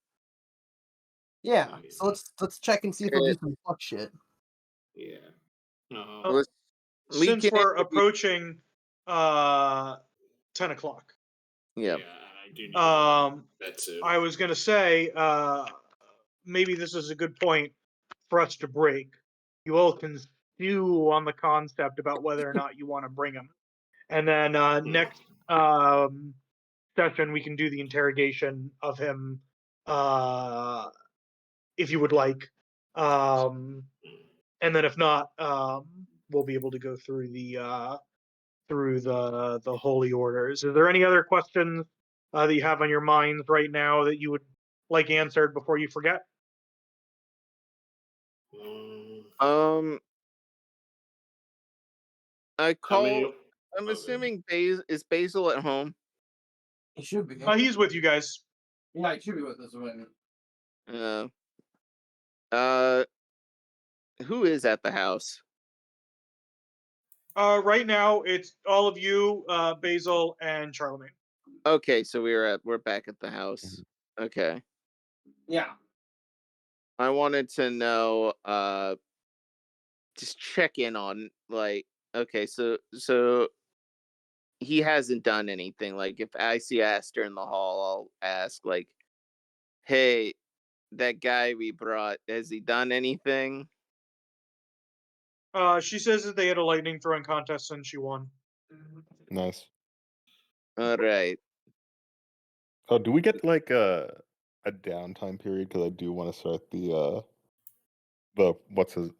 D: Yeah, so let's check and see if we'll do some fuck shit.
E: Yeah.
A: Since we're approaching 10 o'clock.
F: Yeah.
E: I do need
A: that too. I was gonna say, maybe this is a good point for us to break. You all can stew on the concept about whether or not you want to bring him. And then next session we can do the interrogation of him if you would like. And then if not, we'll be able to go through the holy orders. Is there any other questions that you have on your minds right now that you would like answered before you forget?
F: I'm assuming is Basil at home?
D: He should be.
A: He's with you guys.
D: Yeah, he should be with us.
F: Who is at the house?
A: Right now it's all of you, Basil and Charlemagne.
F: Okay, so we're back at the house. Okay.
D: Yeah.
F: I wanted to know, just check in on like, okay, so he hasn't done anything. Like if I see Aster in the hall, I'll ask like, hey, that guy we brought, has he done anything?
A: She says that they had a lightning throwing contest and she won.
B: Nice.
F: All right.
B: Oh, do we get like a downtime period? Because I do want to start the what's his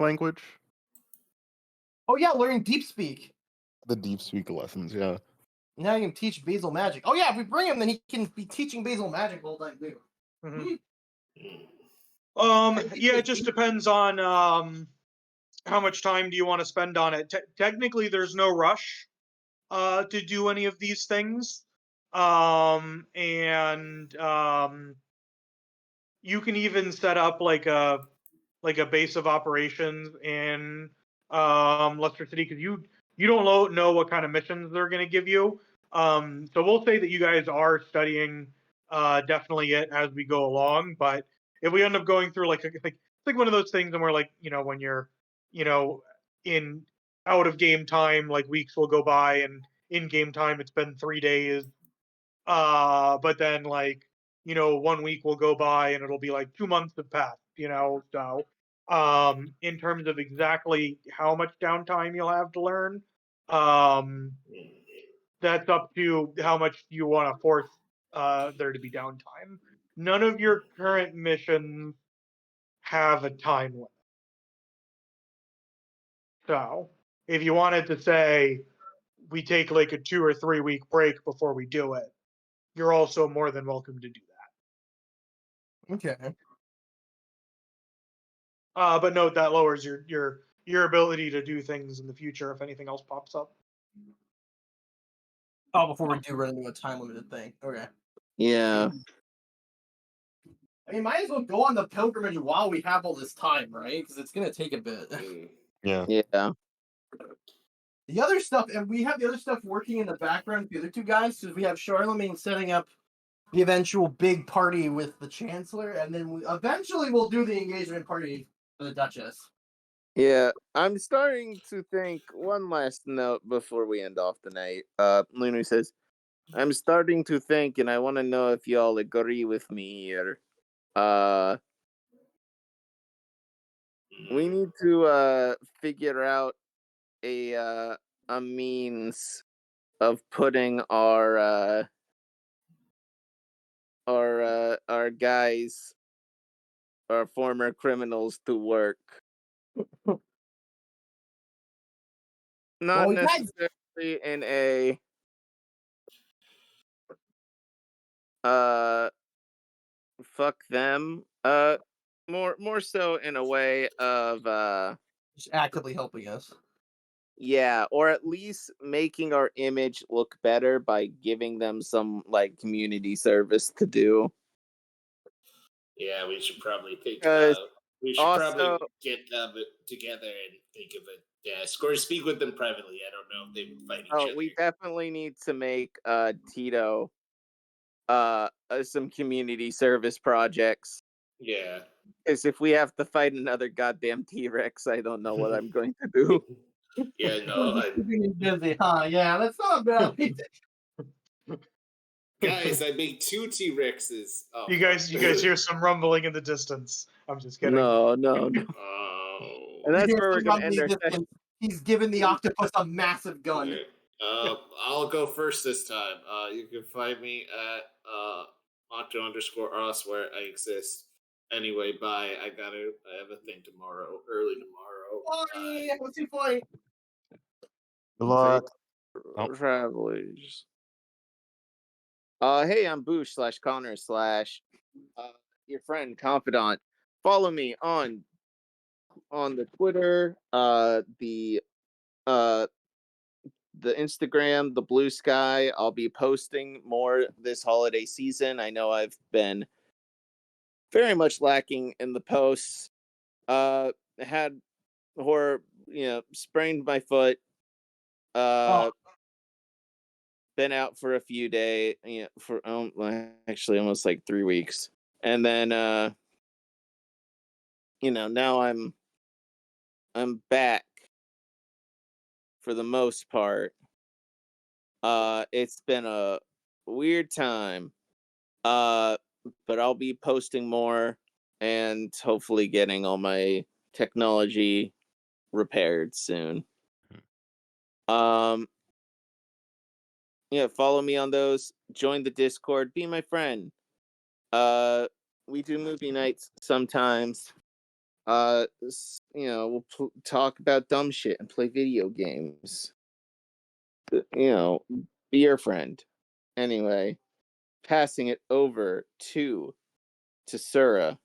B: language?
D: Oh yeah, learning deep speak.
B: The deep speak lessons, yeah.
D: Now you can teach Basil magic. Oh yeah, if we bring him, then he can be teaching Basil magic the whole time too.
A: Yeah, it just depends on how much time do you want to spend on it. Technically, there's no rush to do any of these things, and you can even set up like a base of operations in Leicester City because you don't know what kind of missions they're going to give you. So we'll say that you guys are studying definitely it as we go along, but if we end up going through like one of those things and we're like, when you're in out of game time, like weeks will go by, and in game time it's been 3 days, but then like 1 week will go by and it'll be like 2 months have passed, so in terms of exactly how much downtime you'll have to learn, that's up to how much you want to force there to be downtime. None of your current missions have a time limit. So if you wanted to say we take like a 2 or 3 week break before we do it, you're also more than welcome to do that.
D: Okay.
A: But note that lowers your ability to do things in the future if anything else pops up.
D: Oh, before we do run into a time limited thing. Okay.
F: Yeah.
D: I mean, might as well go on the pilgrimage while we have all this time, right? Because it's gonna take a bit.
B: Yeah.
F: Yeah.
D: The other stuff, and we have the other stuff working in the background. The other two guys, because we have Charlemagne setting up the eventual big party with the Chancellor, and then eventually we'll do the engagement party for the Duchess.
F: Yeah, I'm starting to think, one last note before we end off the night. Lunu says, I'm starting to think, and I want to know if y'all agree with me here. We need to figure out a means putting our guys, our former criminals, to work. Not necessarily in a fuck them. More so in a way of
D: just actively helping us.
F: Yeah, or at least making our image look better by giving them some like community service to do.
E: Yeah, we should probably think. We should
F: also-
E: probably get them together and think of a desk, or speak with them privately. I don't know if they would fight each other.
F: We definitely need to make Tito some community service projects.
E: Yeah.
F: Because if we have to fight another goddamn T-Rex, I don't know what I'm going to do.
E: Yeah, no.
D: Keeping you busy, huh? Yeah, that's not a bad idea.
E: Guys, I made 2 T-Rexes. Oh,
A: You guys hear some rumbling in the distance. I'm just kidding.
F: No.
E: Oh.
F: And that's
D: You
F: where
D: hear
F: we're
D: some
F: going to end our
D: rumbling
F: session.
D: distance. He's giving the octopus a massive gun.
E: Right. I'll go first this time. You can find me at Octo_us where I exist. Anyway, bye. I have a thing tomorrow, early tomorrow.
D: Bye. What's your point?
B: Good luck.
F: Travelers. Hey, I'm Boosh /Connar / your friend, confidant. Follow me on the Twitter, the Instagram, the Blue Sky. I'll be posting more this holiday season. I know I've been very much lacking in the posts. Had sprained my foot. Been out for a few days, for actually almost like 3 weeks, and then now I'm back for the most part. It's been a weird time, but I'll be posting more and hopefully getting all my technology repaired soon. Follow me on those. Join the Discord. Be my friend. We do movie nights sometimes. We'll talk about dumb shit and play video games. Be your friend. Anyway, passing it over to Tasura.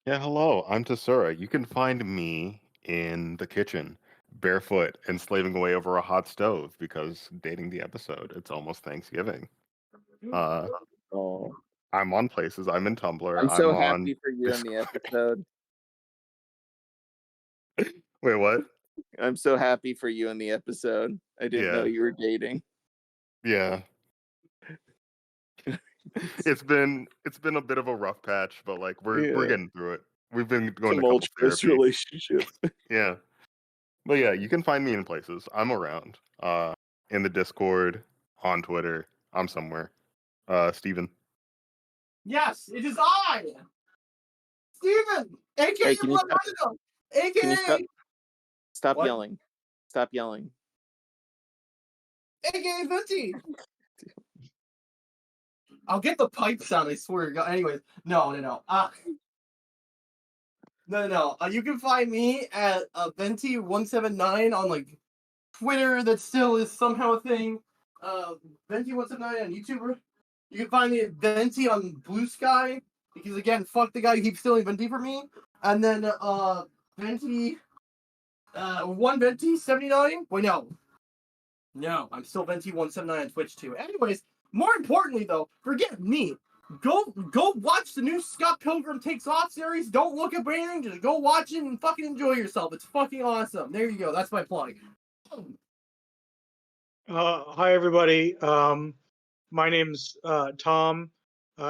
B: Yeah, hello. I'm Tasura. You can find me in the kitchen, barefoot and slaving away over a hot stove because dating the episode. It's almost Thanksgiving.
F: Oh,
B: I'm on places. I'm in Tumblr.
F: I'm so
B: on
F: happy for you in the episode.
B: Wait, what?
F: I'm so happy for you in the episode. I didn't know you were dating.
B: Yeah. It's been a bit of a rough patch, but like we're getting through it. We've been going to a couple therapies.
F: Relationship.
B: Yeah. But yeah, you can find me in places. I'm around. In the Discord, on Twitter. I'm somewhere. Steven.
D: Yes, it is I, Steven, aka aka
F: Stop
D: What?
F: yelling. Stop yelling.
D: aka Venty. I'll get the pipe sound, I swear to God. Anyways, no. No. You can find me at Venty179 on like Twitter. That still is somehow a thing. Venty179 on YouTube. You can find me at Venty on Blue Sky because again, fuck the guy who keeps stealing Venty from me. And then Venty, one Venty79. Wait, no, I'm still Venty179 on Twitch too. Anyways. More importantly, though, forget me. Go watch the new Scott Pilgrim Takes Off series. Don't look at anything. Just go watch it and fucking enjoy yourself. It's fucking awesome. There you go. That's my plug.
A: Hi, everybody. My name's Tom.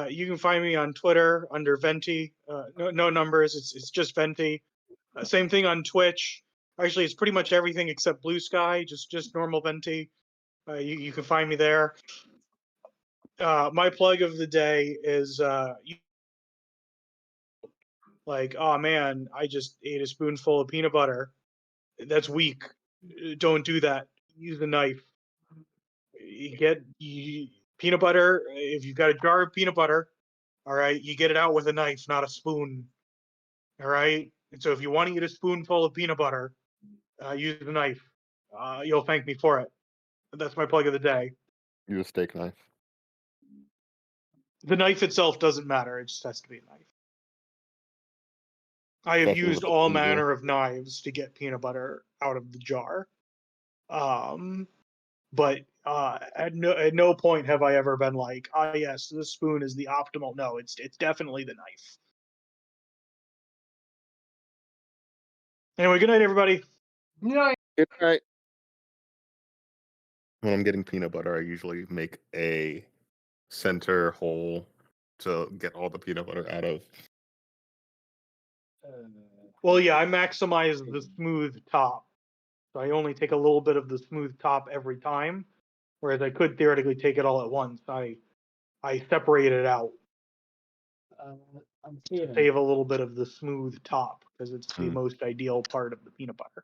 A: You can find me on Twitter under Venty. No numbers. It's just Venty. Same thing on Twitch. Actually, it's pretty much everything except Blue Sky. Just normal Venty. You can find me there. My plug of the day is oh man, I just ate a spoonful of peanut butter. That's weak. Don't do that. Use a knife. you get peanut butter. If you've got a jar of peanut butter, all right, you get it out with a knife, not a spoon. All right. And so if you want to eat a spoonful of peanut butter, use the knife. You'll thank me for it. That's my plug of the day.
B: Use a steak knife.
A: The knife itself doesn't matter. It just has to be a knife. I have
B: Especially
A: used
B: with the
A: all
B: freezer.
A: manner of knives to get peanut butter out of the jar. But at no point have I ever been like, yes, the spoon is the optimal. No, it's definitely the knife. Anyway, good night, everybody.
F: Good night.
B: When I'm getting peanut butter, I usually make a center hole to get all the peanut butter out of.
A: Well, yeah, I maximize the smooth top. So I only take a little bit of the smooth top every time, whereas I could theoretically take it all at once. I separate it out to save a little bit of the smooth top because it's the most ideal part of the peanut butter.